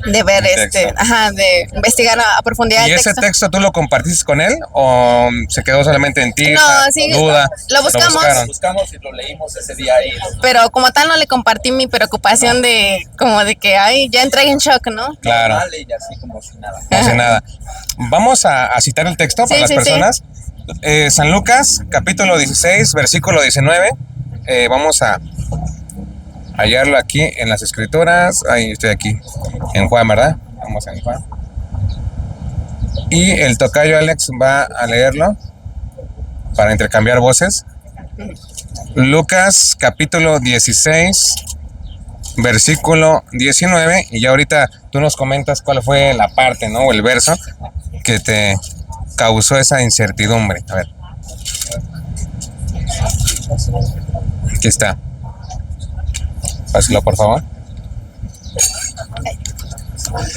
de ver de investigar a profundidad ¿Y el ese texto. texto tú lo compartiste con él o se quedó solamente en ti? No, sí, duda. lo buscamos. buscaron. Buscamos y lo leímos ese día y Pero como tal no le compartí mi preocupación de como de que ay, ya entré en shock, ¿no? Claro. y así como si nada. No hace nada. Vamos a citar el texto para las Sí, personas. San Lucas, capítulo 16, versículo 19. Vamos a hallarlo aquí en las escrituras. Ahí estoy aquí. En Juan, ¿verdad? Vamos en Juan. Y el tocayo Alex va a leerlo para intercambiar voces. Lucas, capítulo 16, versículo 19. Y ya ahorita tú nos comentas cuál fue la parte, ¿no? O el verso que te causó esa incertidumbre. A ver. Aquí está. Pásalo, por favor.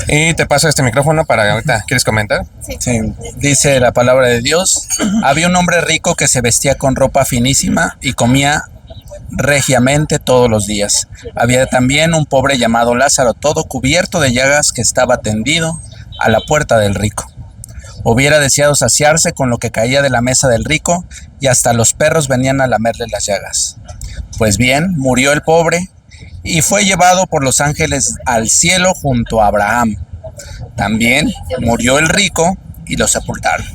Y te paso este micrófono para ahorita. ¿Quieres comentar? Sí, dice la palabra de Dios. Había un hombre rico que se vestía con ropa finísima y comía regiamente todos los días. Había también un pobre llamado Lázaro, todo cubierto de llagas, que estaba tendido a la puerta del rico. Hubiera deseado saciarse con lo que caía de la mesa del rico, y hasta los perros venían a lamerle las llagas. Pues bien, murió el pobre y fue llevado por los ángeles al cielo junto a Abraham. También murió el rico y lo sepultaron.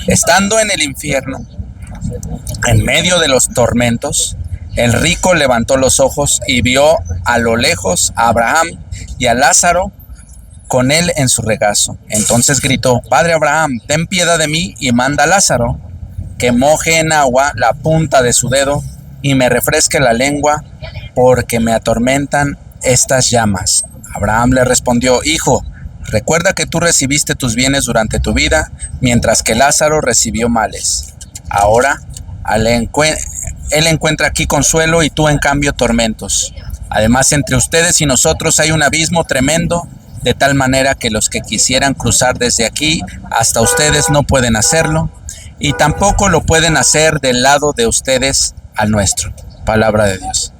Estando en el infierno, en medio de los tormentos, el rico levantó los ojos y vio a lo lejos a Abraham y a Lázaro con él en su regazo. Entonces gritó: Padre Abraham, ten piedad de mí y manda a Lázaro que moje en agua la punta de su dedo y me refresque la lengua, porque me atormentan estas llamas. Abraham le respondió: Hijo, recuerda que tú recibiste tus bienes durante tu vida, mientras que Lázaro recibió males. Ahora él encuentra aquí consuelo y tú en cambio tormentos. Además, entre ustedes y nosotros hay un abismo tremendo, de tal manera que los que quisieran cruzar desde aquí hasta ustedes no pueden hacerlo, y tampoco lo pueden hacer del lado de ustedes al nuestro. Palabra de Dios.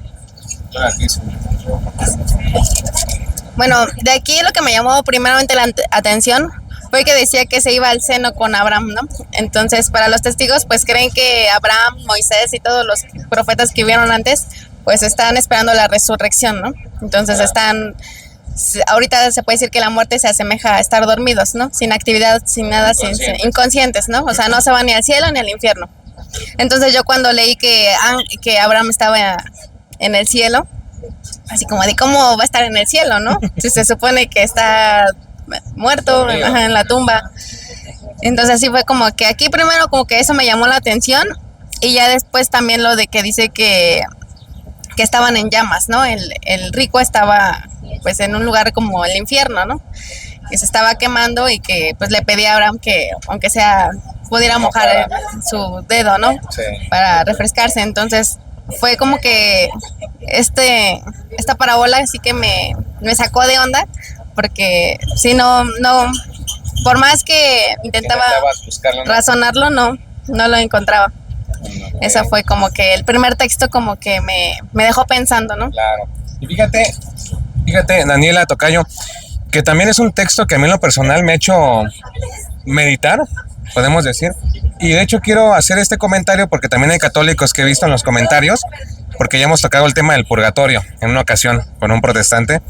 Bueno, de aquí lo que me llamó primeramente la atención fue que decía que se iba al seno con Abraham, ¿no? Entonces, para los testigos, pues creen que Abraham, Moisés y todos los profetas que vieron antes, pues están esperando la resurrección, ¿no? Entonces ahorita se puede decir que la muerte se asemeja a estar dormidos, ¿no? Sin actividad, sin nada, inconscientes, ¿no? O sea, no se van ni al cielo ni al infierno. Entonces yo cuando leí que Abraham estaba en el cielo, así como de cómo va a estar en el cielo, ¿no? Si se supone que está muerto en la tumba. Entonces sí fue como que aquí primero como que eso me llamó la atención, y ya después también lo de que dice que estaban en llamas, ¿no? El rico estaba pues en un lugar como el infierno, ¿no? Que se estaba quemando y que pues le pedía a Abraham que aunque sea pudiera mojar su dedo, ¿no? Sí. Para refrescarse. Entonces fue como que esta parábola sí que me sacó de onda, porque si no, por más que intentaba razonarlo, no lo encontraba. Eso fue como que el primer texto como que me dejó pensando, ¿no? Claro. Y fíjate, Daniela, tocayo, que también es un texto que a mí en lo personal me ha hecho meditar, podemos decir, Y de hecho quiero hacer este comentario porque también hay católicos que he visto en los comentarios, porque ya hemos tocado el tema del purgatorio en una ocasión con un protestante.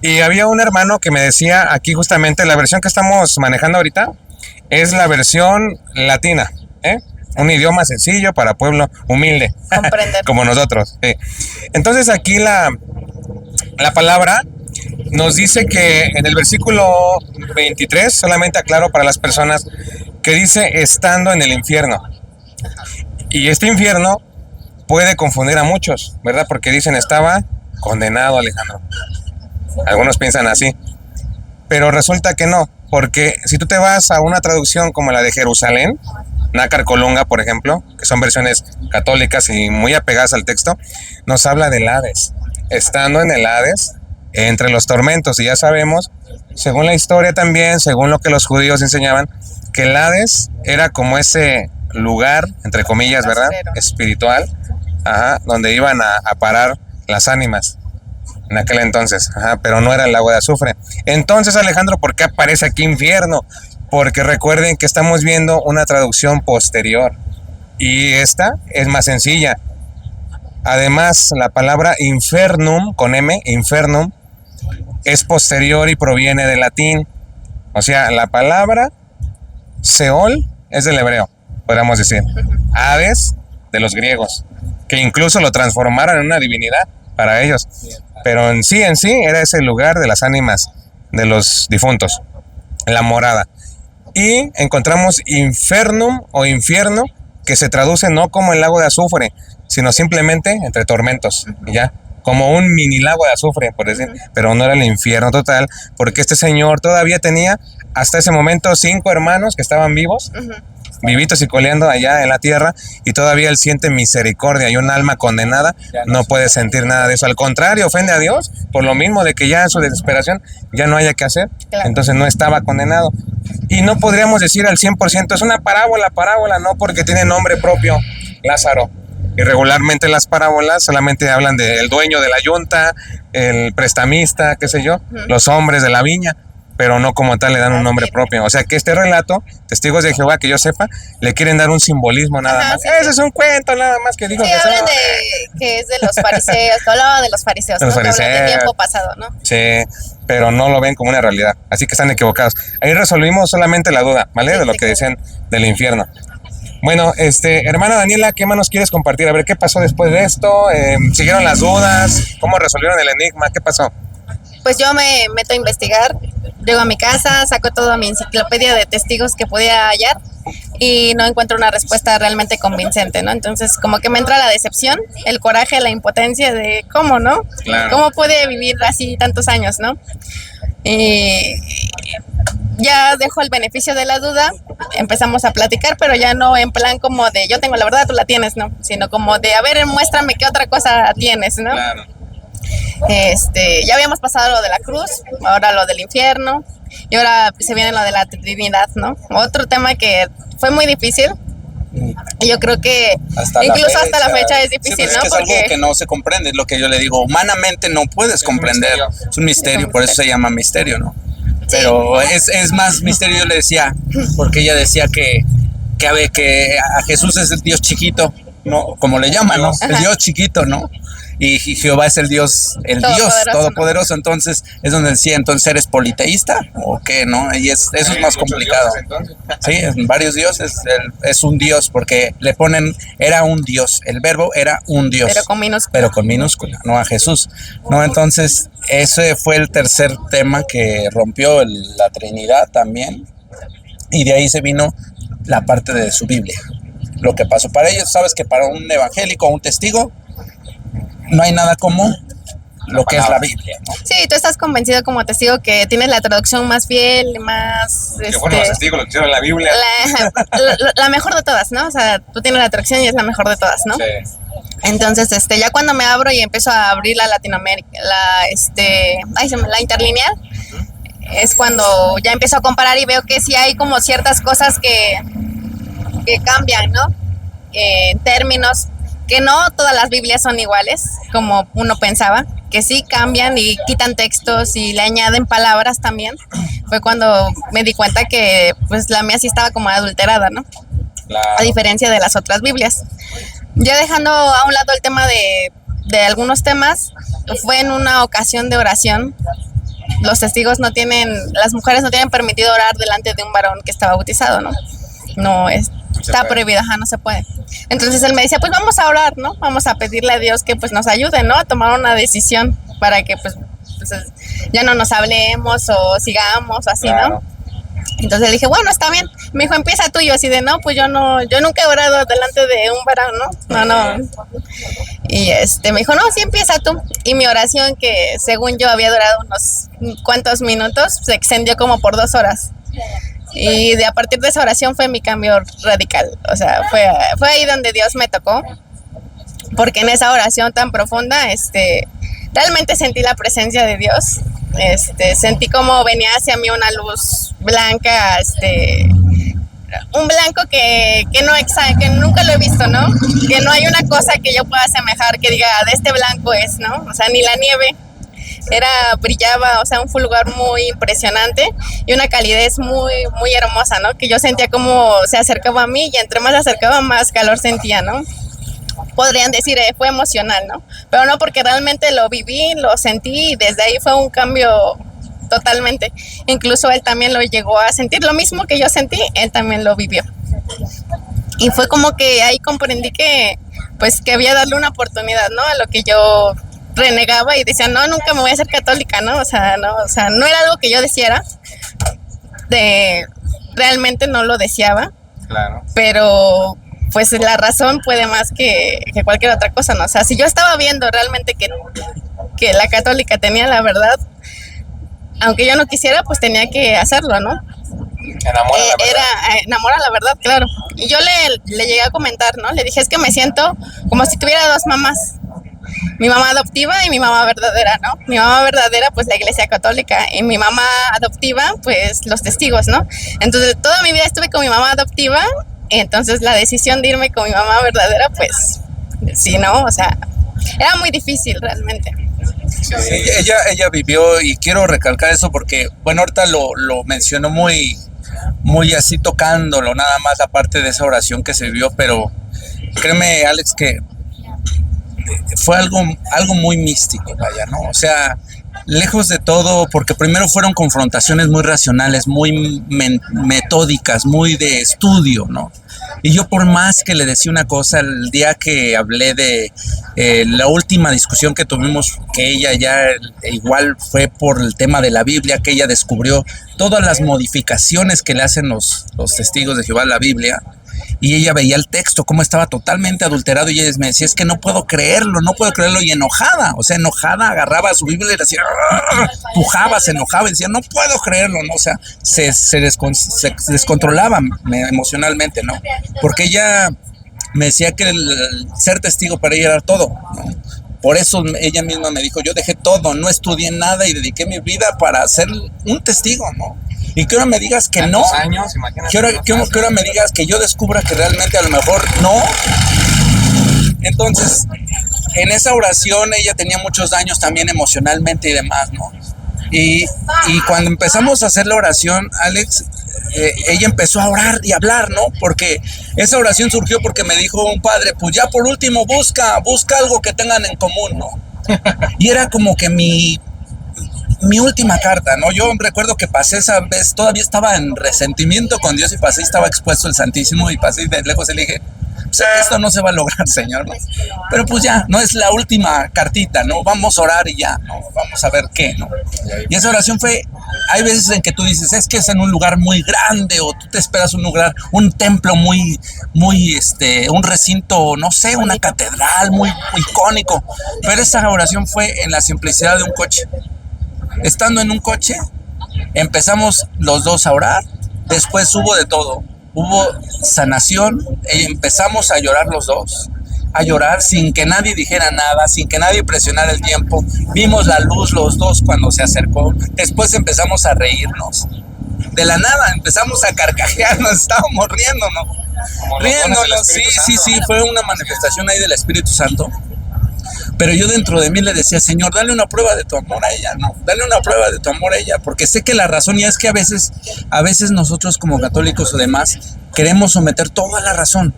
Y había un hermano que me decía aquí justamente la versión que estamos manejando ahorita es la versión latina, ¿eh? Un idioma sencillo para pueblo humilde, Comprender. como nosotros. Entonces aquí la palabra nos dice que en el versículo 23, solamente aclaro para las personas, que dice estando en el infierno. Y este infierno puede confundir a muchos, ¿verdad? Porque dicen estaba condenado, Alejandro. Algunos piensan así, pero resulta que no, porque si tú te vas a una traducción como la de Jerusalén, Nácar Colunga, por ejemplo, que son versiones católicas y muy apegadas al texto, nos habla del Hades, estando en el Hades, entre los tormentos, y ya sabemos, según la historia también, según lo que los judíos enseñaban, que el Hades era como ese lugar, entre comillas, ¿verdad? Espiritual, donde iban a parar las ánimas en aquel entonces, pero no era el lago de azufre. Entonces, Alejandro, ¿por qué aparece aquí infierno? Porque recuerden que estamos viendo una traducción posterior y esta es más sencilla. Además, la palabra infernum, con M, infernum, es posterior y proviene del latín. O sea, la palabra Seol es del hebreo, podríamos decir. Hades, de los griegos, que incluso lo transformaron en una divinidad para ellos. Pero en sí era ese lugar de las ánimas de los difuntos, la morada. Y encontramos infernum o infierno, que se traduce no como el lago de azufre, sino simplemente entre tormentos, ya, como un mini lago de azufre, por decir, pero no era el infierno total, porque este señor todavía tenía hasta ese momento 5 hermanos que estaban vivos, vivitos y coleando allá en la tierra, y todavía él siente misericordia, y un alma condenada no puede sentir nada de eso, al contrario, ofende a Dios, por lo mismo de que ya en su desesperación ya no haya que hacer, entonces no estaba condenado. Y no podríamos decir al 100%, es una parábola, no, porque tiene nombre propio, Lázaro. Y regularmente las parábolas solamente hablan del dueño de la yunta, el prestamista, qué sé yo, los hombres de la viña, pero no como tal le dan un nombre propio. O sea que este relato, Testigos de Jehová, que yo sepa, le quieren dar un simbolismo nada más. Sí. Ese es un cuento nada más que dijo. Sí, hablan de que es de los fariseos, que hablaba de los fariseos, de los fariseos. Que hablan del tiempo pasado, ¿no? Sí, pero no lo ven como una realidad, así que están equivocados. Ahí resolvimos solamente la duda, ¿vale? De lo que decían del infierno. Bueno, hermana Daniela, ¿qué más nos quieres compartir? A ver, ¿qué pasó después de esto? ¿Siguieron las dudas? ¿Cómo resolvieron el enigma? ¿Qué pasó? Pues yo me meto a investigar, llego a mi casa, saco toda mi enciclopedia de testigos que podía hallar y no encuentro una respuesta realmente convincente, ¿no? Entonces como que me entra la decepción, el coraje, la impotencia de cómo, ¿no? Claro. ¿Cómo puede vivir así tantos años, no? Y ya dejo el beneficio de la duda, empezamos a platicar, pero ya no en plan como de yo tengo la verdad, tú la tienes, ¿no? Sino como de, a ver, muéstrame qué otra cosa tienes, ¿no? Claro. Ya habíamos pasado lo de la cruz, ahora lo del infierno, y ahora se viene lo de la Trinidad, ¿no? Otro tema que fue muy difícil. Y yo creo que hasta la fecha es difícil, sí, ¿no? Es porque algo que no se comprende, es lo que yo le digo, humanamente no puedes comprender, es un misterio, por eso se llama misterio, ¿no? Sí. Pero es más misterio, yo le decía, porque ella decía que a Jesús es el Dios chiquito, ¿no? Como le llaman, ¿no? El Dios chiquito, ¿no? Y Jehová es el Dios todopoderoso, ¿no? Entonces es donde decía, entonces eres politeísta o qué, ¿no? Y eso es más complicado. Sí, en varios dioses, es un dios porque le ponen, era un dios, el verbo era un dios. Pero con minúscula, no a Jesús, ¿no? Entonces ese fue el tercer tema que rompió la Trinidad también, y de ahí se vino la parte de su Biblia. Lo que pasó para ellos, sabes que para un evangélico o un testigo, no hay nada como lo que es la Biblia, ¿no? Sí, tú estás convencido como testigo que tienes la traducción más fiel, más... Que fueron los testigos lo que hicieron en la Biblia. La mejor de todas, ¿no? O sea, tú tienes la traducción y es la mejor de todas, ¿no? Sí. Entonces, ya cuando me abro y empiezo a abrir la Latinoamérica, la interlineal, es cuando ya empiezo a comparar y veo que sí hay como ciertas cosas que cambian, ¿no? En términos... que no todas las Biblias son iguales, como uno pensaba, que sí cambian y quitan textos y le añaden palabras también. Fue cuando me di cuenta que pues la mía sí estaba como adulterada, ¿no? a diferencia de las otras Biblias. Ya dejando a un lado el tema de algunos temas, fue en una ocasión de oración. Los testigos las mujeres no tienen permitido orar delante de un varón que está bautizado, ¿no? Está prohibido, no se puede. Entonces él me decía, pues vamos a orar, ¿no? Vamos a pedirle a Dios que pues nos ayude, ¿no? A tomar una decisión para que pues ya no nos hablemos o sigamos así, claro, ¿no? Entonces le dije, bueno, está bien. Me dijo, empieza tú. Y yo así de, no, pues yo nunca he orado delante de un varón, ¿no? No. Y me dijo, no, sí, empieza tú. Y mi oración, que según yo había durado unos cuantos minutos, se extendió como por 2 horas. Y a partir de esa oración fue mi cambio radical. O sea, fue ahí donde Dios me tocó. Porque en esa oración tan profunda, realmente sentí la presencia de Dios. Sentí como venía hacia mí una luz blanca, un blanco que nunca lo he visto, ¿no? Que no hay una cosa que yo pueda asemejar que diga, de este blanco es, ¿no? O sea, ni la nieve. Brillaba, o sea, un fulgor muy impresionante y una calidez muy, muy hermosa, ¿no? Que yo sentía como se acercaba a mí y entre más se acercaba, más calor sentía, ¿no? Podrían decir, fue emocional, ¿no? Pero no, porque realmente lo viví, lo sentí y desde ahí fue un cambio totalmente. Incluso él también lo llegó a sentir, lo mismo que yo sentí, él también lo vivió. Y fue como que ahí comprendí que había darle una oportunidad, ¿no? A lo que yo renegaba y decía, no, nunca me voy a hacer católica, ¿no? O sea, no era algo que yo deseara, realmente no lo deseaba, claro, pero pues la razón puede más que cualquier otra cosa, ¿no? O sea, si yo estaba viendo realmente que la católica tenía la verdad, aunque yo no quisiera, pues tenía que hacerlo, ¿no? Enamora la verdad, claro. Y yo le llegué a comentar, ¿no? Le dije, es que me siento como si tuviera 2 mamás. Mi mamá adoptiva y mi mamá verdadera, ¿no? Mi mamá verdadera, pues la iglesia católica, y mi mamá adoptiva, pues los testigos, ¿no? Entonces, toda mi vida estuve con mi mamá adoptiva, entonces la decisión de irme con mi mamá verdadera, pues, sí, ¿no? O sea, era muy difícil realmente. Sí, ella vivió, y quiero recalcar eso porque, bueno, ahorita lo mencionó muy, muy así tocándolo, nada más la parte de esa oración que se vivió, pero créeme, Alex, que fue algo muy místico, vaya, ¿no? O sea, lejos de todo, porque primero fueron confrontaciones muy racionales, muy metódicas, muy de estudio, ¿no? Y yo, por más que le decía una cosa, el día que hablé de la última discusión que tuvimos, que ella ya igual fue por el tema de la Biblia, que ella descubrió todas las modificaciones que le hacen los testigos de Jehová a la Biblia, y ella veía el texto, cómo estaba totalmente adulterado, y ella me decía, es que no puedo creerlo, y enojada, agarraba su Biblia y le decía, pujaba, se enojaba y decía, no puedo creerlo, ¿no? O sea, se descontrolaba emocionalmente, ¿no? Porque ella me decía que el ser testigo para ella era todo, ¿no? Por eso ella misma me dijo, yo dejé todo, no estudié nada y dediqué mi vida para ser un testigo, ¿no? Y que ahora me digas que no, que ahora me digas que yo descubra que realmente a lo mejor no. Entonces, en esa oración ella tenía muchos daños también emocionalmente y demás, ¿no? Y cuando empezamos a hacer la oración, Alex, ella empezó a orar y a hablar, ¿no? Porque esa oración surgió porque me dijo un padre, pues ya por último busca algo que tengan en común, ¿no? Y era como que mi última carta, ¿no? Yo recuerdo que pasé esa vez, todavía estaba en resentimiento con Dios y pasé y estaba expuesto el Santísimo y pasé y de lejos y le dije, o sea, esto no se va a lograr, Señor, ¿no? Pero pues ya, no es la última cartita, ¿no? Vamos a orar y ya, ¿no? Vamos a ver qué, ¿no? Y esa oración fue, hay veces en que tú dices, es que es en un lugar muy grande, o tú te esperas un lugar, un templo muy, un recinto, no sé, una catedral muy icónico, pero esa oración fue en la simplicidad de un coche. Estando en un coche, empezamos los dos a orar, después hubo de todo, hubo sanación, empezamos a llorar los dos, a llorar sin que nadie dijera nada, sin que nadie presionara el tiempo, vimos la luz los dos cuando se acercó, después empezamos a reírnos, de la nada empezamos a carcajearnos, estábamos riéndonos, sí, fue una manifestación ahí del Espíritu Santo. Pero yo dentro de mí le decía, Señor, dale una prueba de tu amor a ella, ¿no? Dale una prueba de tu amor a ella, porque sé que la razón ya es que a veces nosotros como católicos o demás queremos someter todo a la razón,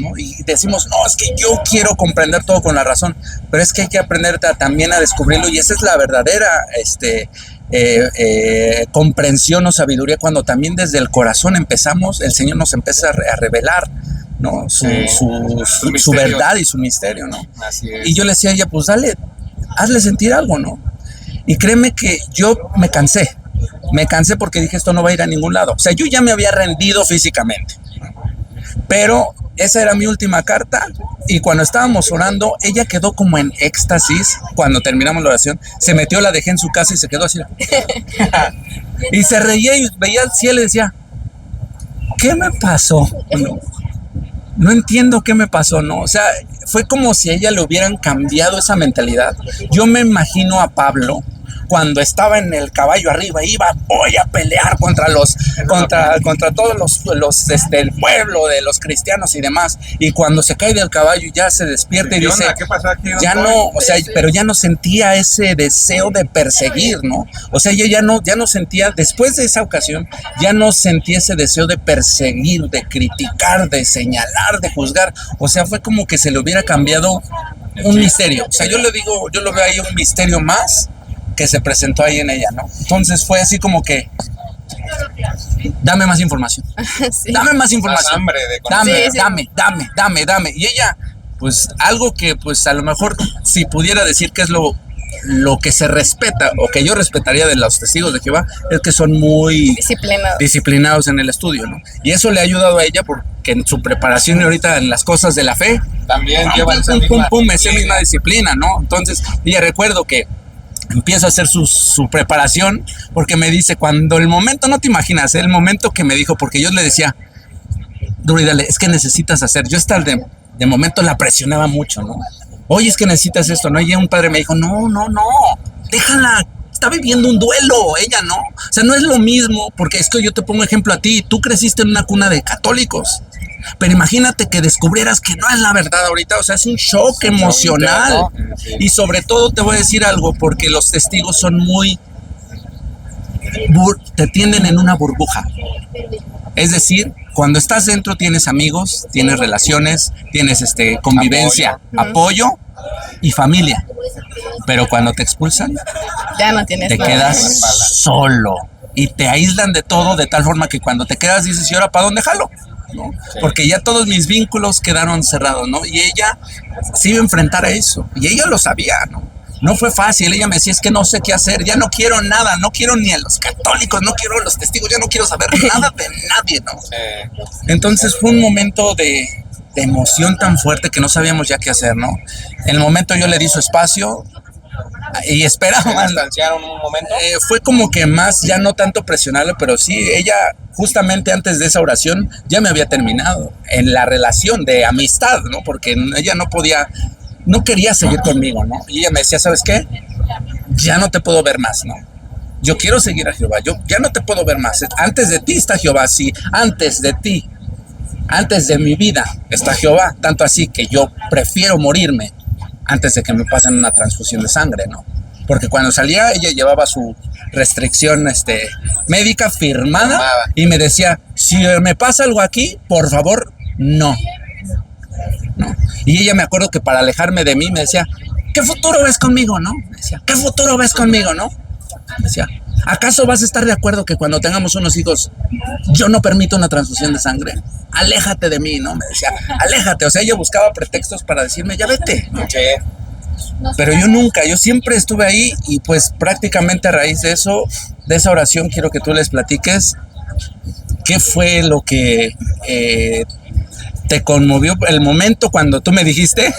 ¿no? Y decimos, no, es que yo quiero comprender todo con la razón, pero es que hay que aprender también a descubrirlo, y esa es la verdadera comprensión o sabiduría, cuando también desde el corazón empezamos, el Señor nos empieza a revelar, ¿no? Su verdad y su misterio, ¿no? Así es. Y yo le decía a ella, pues dale, hazle sentir algo, ¿no? Y créeme que yo me cansé porque dije, esto no va a ir a ningún lado. O sea, yo ya me había rendido físicamente, pero esa era mi última carta, y cuando estábamos orando, ella quedó como en éxtasis. Cuando terminamos la oración, se metió, la dejé en su casa y se quedó así. Y se reía y veía al cielo y decía, ¿qué me pasó? No entiendo qué me pasó, ¿no? O sea, fue como si a ella le hubieran cambiado esa mentalidad. Yo me imagino a Pablo cuando estaba en el caballo arriba, voy a pelear contra todos el pueblo de los cristianos y demás, y cuando se cae del caballo ya se despierta y dice, ¿qué pasó aquí? ya no, o sea, pero ya no sentía ese deseo de perseguir, ¿no? O sea, ella ya no sentía, después de esa ocasión, ya no sentía ese deseo de perseguir, de criticar, de señalar, de juzgar. O sea, fue como que se le hubiera cambiado un misterio. O sea, yo lo veo ahí un misterio más que se presentó ahí en ella, ¿no? Entonces fue así como que, dame más información. Sí. Dame más información. Más hambre de Dame. Y ella, pues algo que pues a lo mejor si pudiera decir que es lo que se respeta o que yo respetaría de los testigos de Jehová, es que son muy disciplinados en el estudio, ¿no? Y eso le ha ayudado a ella porque en su preparación y ahorita en las cosas de la fe, también lleva esa misma disciplina, ¿no? Entonces, ella recuerdo que empiezo a hacer su preparación, porque me dice, cuando el momento, no te imaginas, el momento que me dijo, porque yo le decía, Duri, dale, es que necesitas hacer, yo hasta de momento la presionaba mucho, ¿no? Oye, es que necesitas esto, ¿no? Y un padre me dijo, no, déjala, está viviendo un duelo, ella no. O sea, no es lo mismo, porque es que yo te pongo ejemplo a ti, tú creciste en una cuna de católicos, pero imagínate que descubrieras que no es la verdad ahorita. O sea, es un shock emocional. Y sobre todo te voy a decir algo, porque los testigos son muy... te tienden en una burbuja. Es decir, cuando estás dentro tienes amigos, tienes relaciones, tienes convivencia, apoyo y familia. Pero cuando te expulsan, ya no tienes te nada. quedas solo y te aíslan de todo, de tal forma que cuando te quedas dices, ¿y ahora para dónde jalo? ¿No? Sí. Porque ya todos mis vínculos quedaron cerrados, ¿no? Y ella se iba a enfrentar a eso, y ella lo sabía, ¿no? No fue fácil. Ella me decía, es que no sé qué hacer, ya no quiero nada, no quiero ni a los católicos, no quiero a los testigos, ya no quiero saber nada de nadie, ¿no? Entonces fue un momento de emoción tan fuerte que no sabíamos ya qué hacer, ¿no? En el momento yo le di su espacio y esperaba más. ¿Distanciaron un momento? Fue como que más, ya no tanto presionarle, pero sí, ella justamente antes de esa oración ya me había terminado en la relación de amistad, ¿no? Porque ella no quería seguir conmigo, ¿no? Y ella me decía, ¿sabes qué? Ya no te puedo ver más, ¿no? Yo quiero seguir a Jehová, yo ya no te puedo ver más. Antes de ti está Jehová, sí, antes de ti, antes de mi vida está Jehová, tanto así que yo prefiero morirme antes de que me pasen una transfusión de sangre, ¿no? Porque cuando salía ella llevaba su restricción médica firmada y me decía, si me pasa algo aquí, por favor, no. Y ella, me acuerdo que para alejarme de mí me decía, ¿qué futuro ves conmigo, no? Me decía, ¿qué futuro ves conmigo, no? Me decía, ¿acaso vas a estar de acuerdo que cuando tengamos unos hijos yo no permito una transfusión de sangre? Aléjate de mí, ¿no? Me decía, aléjate. O sea, ella buscaba pretextos para decirme, ya vete, ¿no? Pero yo siempre estuve ahí, y pues prácticamente a raíz de eso, de esa oración, quiero que tú les platiques qué fue lo que te conmovió el momento cuando tú me dijiste,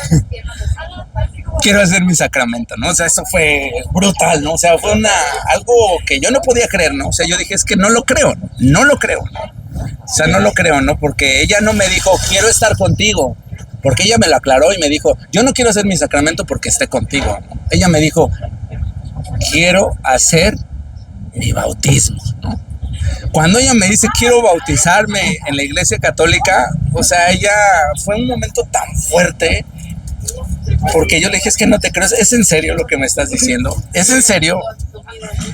quiero hacer mi sacramento, ¿no? O sea, eso fue brutal, ¿no? O sea, fue algo que yo no podía creer, ¿no? O sea, yo dije, es que no lo creo, ¿no? O sea, no lo creo, ¿no? Porque ella no me dijo, quiero estar contigo, porque ella me lo aclaró y me dijo, yo no quiero hacer mi sacramento porque esté contigo, ¿no? Ella me dijo, quiero hacer mi bautismo, ¿no? Cuando ella me dice, quiero bautizarme en la iglesia católica, o sea, ella fue un momento tan fuerte, porque yo le dije, es que no te creo, ¿es en serio lo que me estás diciendo? ¿Es en serio?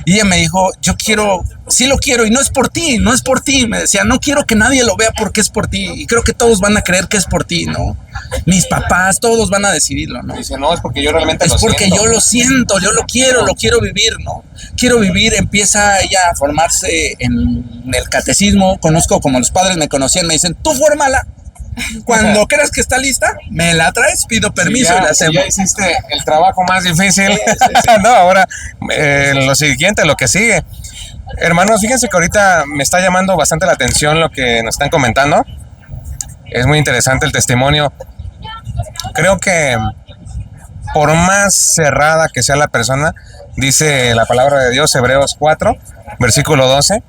Y ella me dijo, yo quiero, sí lo quiero, y no es por ti, no es por ti. Me decía, no quiero que nadie lo vea porque es por ti. Y creo que todos van a creer que es por ti, ¿no? Mis papás, todos van a decidirlo, ¿no? Dice, no, es porque yo realmente Es lo porque siento. yo lo siento, yo lo quiero vivir, ¿no? Quiero vivir, empieza ella a formarse en el catecismo. Conozco como los padres me conocían, me dicen, tú fórmala. Cuando creas que está lista, me la traes, pido permiso y la hacemos. Ya hiciste el trabajo más difícil. No, ahora lo siguiente, lo que sigue. Hermanos, fíjense que ahorita me está llamando bastante la atención lo que nos están comentando. Es muy interesante el testimonio. Creo que por más cerrada que sea la persona, dice la palabra de Dios, Hebreos 4, versículo 12,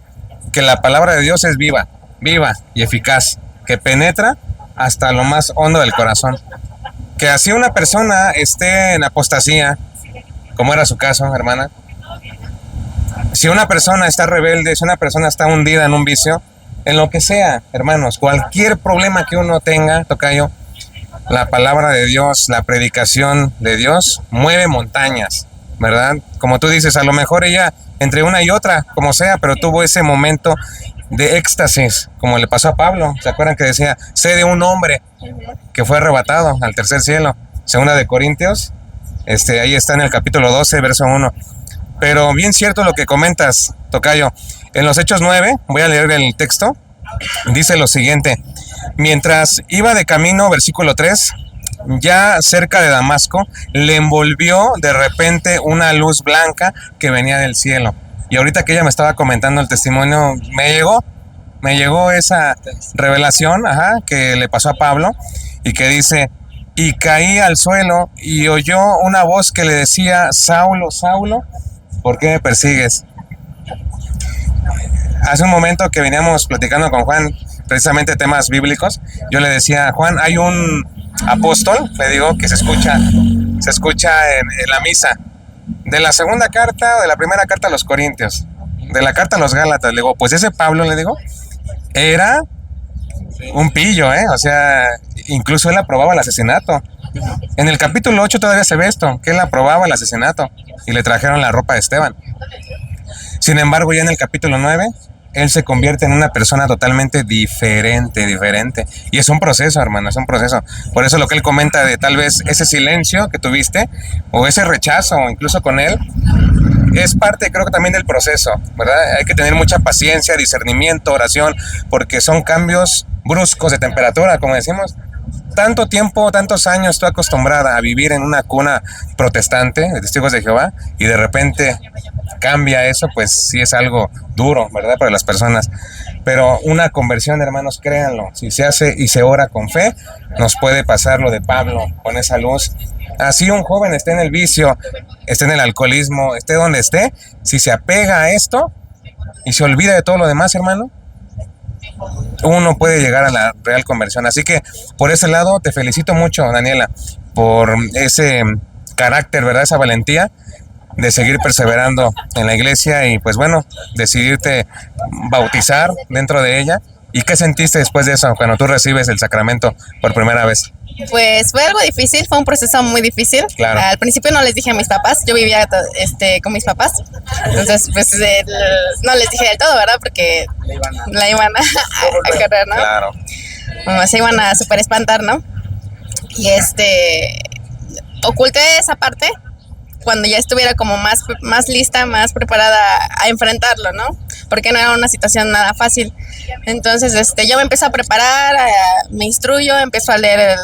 que la palabra de Dios es viva, viva y eficaz, que penetra hasta lo más hondo del corazón. Que así una persona esté en apostasía, como era su caso, hermana, si una persona está rebelde, si una persona está hundida en un vicio, en lo que sea, hermanos, cualquier problema que uno tenga, tocayo, la palabra de Dios, la predicación de Dios mueve montañas, ¿verdad? Como tú dices, a lo mejor ella entre una y otra, como sea, pero tuvo ese momento de éxtasis, como le pasó a Pablo. ¿Se acuerdan que decía, sé de un hombre que fue arrebatado al tercer cielo? Segunda de Corintios, ahí está en el capítulo 12, verso 1. Pero bien cierto lo que comentas, tocayo. En los Hechos 9, voy a leer el texto, dice lo siguiente: mientras iba de camino, versículo 3, ya cerca de Damasco, le envolvió de repente una luz blanca que venía del cielo. Y ahorita que ella me estaba comentando el testimonio, me llegó esa revelación, que le pasó a Pablo, y que dice, y caí al suelo y oyó una voz que le decía, Saulo, Saulo, ¿por qué me persigues? Hace un momento que veníamos platicando con Juan, precisamente temas bíblicos, yo le decía, Juan, hay un apóstol, le digo, que se escucha en la misa, de la segunda carta o de la primera carta a los Corintios, de la carta a los Gálatas. Le digo, pues ese Pablo, le digo, era un pillo, o sea, incluso él aprobaba el asesinato. En el capítulo 8 todavía se ve esto, que él aprobaba el asesinato y le trajeron la ropa de Esteban. Sin embargo, ya en el capítulo 9, él se convierte en una persona totalmente diferente. Y es un proceso, hermano, es un proceso. Por eso lo que él comenta de tal vez ese silencio que tuviste, o ese rechazo, incluso con él, es parte, creo que también del proceso, ¿verdad? Hay que tener mucha paciencia, discernimiento, oración, porque son cambios bruscos de temperatura, como decimos. Tanto tiempo, tantos años tú acostumbrada a vivir en una cuna protestante de Testigos de Jehová, y de repente cambia eso, pues sí es algo duro, ¿verdad? Para las personas. Pero una conversión, hermanos, créanlo, si se hace y se ora con fe, nos puede pasar lo de Pablo, con esa luz. Así un joven esté en el vicio, esté en el alcoholismo, esté donde esté, si se apega a esto y se olvida de todo lo demás, hermano, uno puede llegar a la real conversión. Así que por ese lado te felicito mucho, Daniela, por ese carácter, ¿verdad? Esa valentía de seguir perseverando en la iglesia y pues bueno, decidirte bautizar dentro de ella. ¿Y qué sentiste después de eso, cuando tú recibes el sacramento por primera vez? Pues fue algo difícil, fue un proceso muy difícil. Claro. Al principio no les dije a mis papás, yo vivía con mis papás, entonces pues no les dije del todo, ¿verdad? Porque la iban a correr, ¿no? Claro. Como se iban a súper espantar, ¿no? Y oculté esa parte cuando ya estuviera como más lista, más preparada a enfrentarlo, ¿no? Porque no era una situación nada fácil. Entonces, yo me empecé a preparar, me instruyo, empiezo a leer el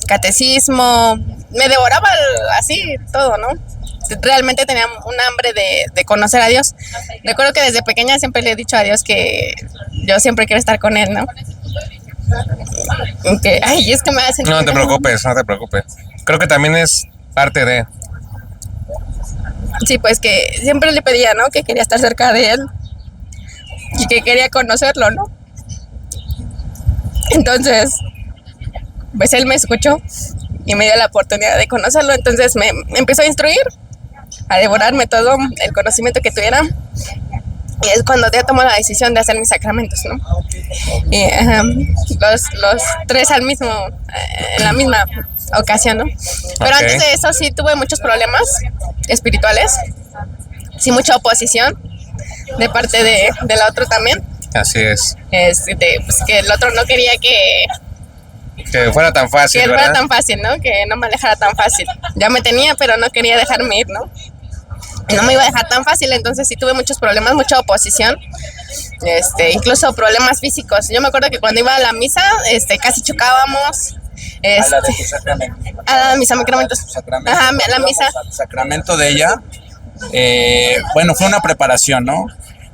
catecismo, me devoraba así todo, ¿no? Realmente tenía un hambre de conocer a Dios. Recuerdo que desde pequeña siempre le he dicho a Dios que yo siempre quiero estar con Él, ¿no? Ay, es que me hacen... No te preocupes, no te preocupes. Creo que también es parte de... Sí, pues que siempre le pedía, ¿no? Que quería estar cerca de Él y que quería conocerlo, ¿no? Entonces, pues Él me escuchó y me dio la oportunidad de conocerlo. Entonces me empezó a instruir, a devorarme todo el conocimiento que tuviera. Y es cuando ya tomó la decisión de hacer mis sacramentos, ¿no? Y los tres en la misma ocasión, ¿no? Pero antes de eso sí tuve muchos problemas espirituales. sí mucha oposición de parte de la otra también. Así es. Pues que el otro no quería Que fuera tan fácil, que ¿verdad? fuera tan fácil, ¿no? Que no me dejara tan fácil. Ya me tenía, pero no quería dejarme ir, ¿no? Y no me iba a dejar tan fácil, entonces sí tuve muchos problemas, mucha oposición, incluso problemas físicos. Yo me acuerdo que cuando iba a la misa, casi chocábamos. A la de tu sacramento. A mis sacramentos. Sacramento. Ajá, a la misa. Al sacramento de ella, bueno, fue una preparación, ¿no?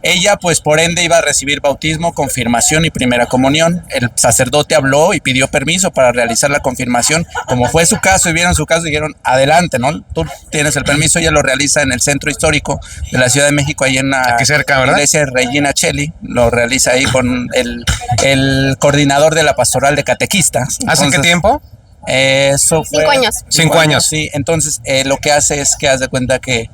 Ella, pues, por ende, iba a recibir bautismo, confirmación y primera comunión. El sacerdote habló y pidió permiso para realizar la confirmación. Como fue su caso y vieron su caso, dijeron, adelante, ¿no? Tú tienes el permiso. Ella lo realiza en el centro histórico de la Ciudad de México, ahí en la Aquí cerca, ¿verdad? iglesia Regina Cheli. Lo realiza ahí con el coordinador de la pastoral de catequistas. ¿Hace qué tiempo? Eso fue 5 años. 5 años. Sí, entonces lo que hace es que haz de cuenta que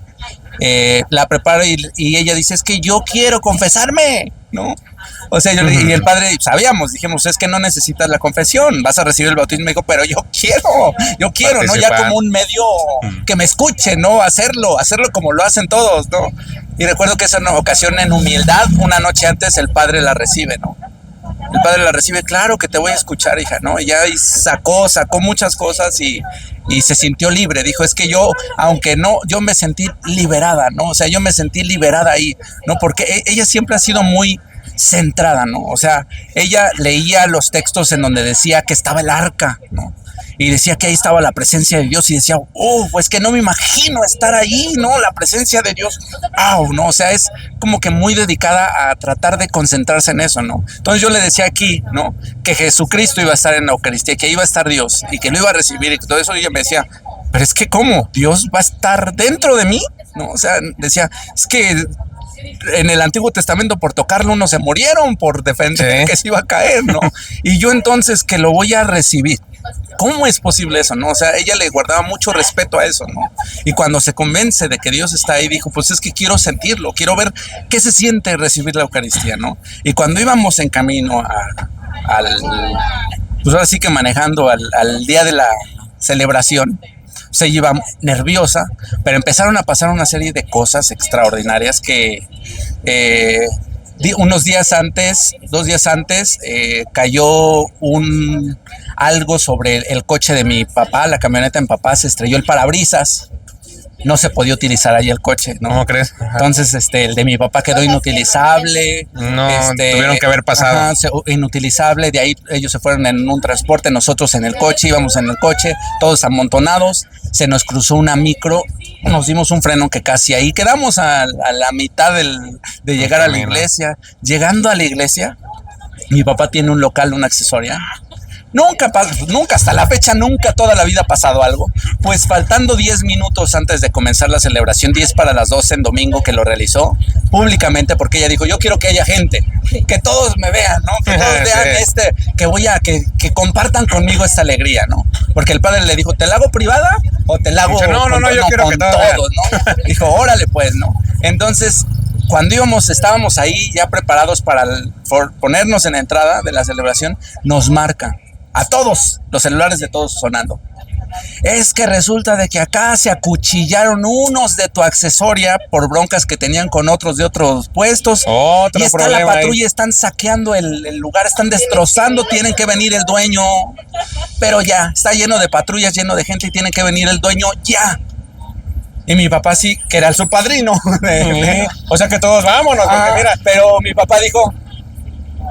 la prepara y ella dice, es que yo quiero confesarme, ¿no? O sea, y el padre, dijimos, es que no necesitas la confesión, vas a recibir el bautismo. Me dijo, pero yo quiero, ¿no? Ya como un medio que me escuche, ¿no? Hacerlo como lo hacen todos, ¿no? Y recuerdo que esa ocasión, en humildad, una noche antes, el padre la recibe, ¿no? El padre la recibe, claro que te voy a escuchar, hija, ¿no? Y ya sacó muchas cosas y se sintió libre. Dijo, es que yo, aunque no, yo me sentí liberada, ¿no? O sea, yo me sentí liberada ahí, ¿no? Porque ella siempre ha sido muy centrada, ¿no? O sea, ella leía los textos en donde decía que estaba el arca, ¿no? Y decía que ahí estaba la presencia de Dios y decía, pues que no me imagino estar ahí, ¿no? La presencia de Dios, ¿no? O sea, es como que muy dedicada a tratar de concentrarse en eso, ¿no? Entonces yo le decía aquí, ¿no? Que Jesucristo iba a estar en la Eucaristía, que iba a estar Dios y que lo iba a recibir y todo eso. Y ella me decía, pero es que ¿cómo? ¿Dios va a estar dentro de mí? ¿No? O sea, decía, es que en el Antiguo Testamento por tocarlo unos se murieron por defender que se iba a caer, ¿no? Y yo entonces que lo voy a recibir. ¿Cómo es posible eso, no? O sea, ella le guardaba mucho respeto a eso, ¿no? Y cuando se convence de que Dios está ahí, dijo, pues es que quiero sentirlo, quiero ver qué se siente recibir la Eucaristía, ¿no? Y cuando íbamos en camino pues ahora sí que manejando al día de la celebración, se iba nerviosa, pero empezaron a pasar una serie de cosas extraordinarias que unos días antes, 2 días antes, cayó algo sobre el coche de mi papá, la camioneta de mi papá, se estrelló el parabrisas. No se podía utilizar ahí el coche, ¿no? ¿Cómo crees? Ajá. Entonces, el de mi papá quedó inutilizable. No, tuvieron que haber pasado. Ajá, inutilizable. De ahí ellos se fueron en un transporte, nosotros en el coche, íbamos en el coche, todos amontonados. Se nos cruzó una micro, nos dimos un freno que casi ahí quedamos a la mitad de llegar a la iglesia. Llegando a la iglesia, mi papá tiene un local, una accesoria. Nunca, hasta la fecha, nunca toda la vida ha pasado algo. Pues faltando 10 minutos antes de comenzar la celebración, 10 para las 12 en domingo, que lo realizó públicamente, porque ella dijo, yo quiero que haya gente, que todos me vean, ¿no? Que todos vean que compartan conmigo esta alegría, ¿no? Porque el padre le dijo, ¿te la hago privada o te la hago no, yo quiero que todos ¿no? Dijo, órale pues, ¿no? Entonces, cuando estábamos ahí ya preparados para ponernos en la entrada de la celebración, nos marca a todos, los celulares de todos sonando. Es que resulta de que acá se acuchillaron unos de tu accesoria por broncas que tenían con otros de otros puestos. Otro y está problema la patrulla, ahí. Están saqueando el lugar, están destrozando, tienen que venir el dueño. Pero ya, está lleno de patrullas, lleno de gente y tiene que venir el dueño ya. Y mi papá sí, que era su padrino. O sea que todos vámonos, porque mira. Pero mi papá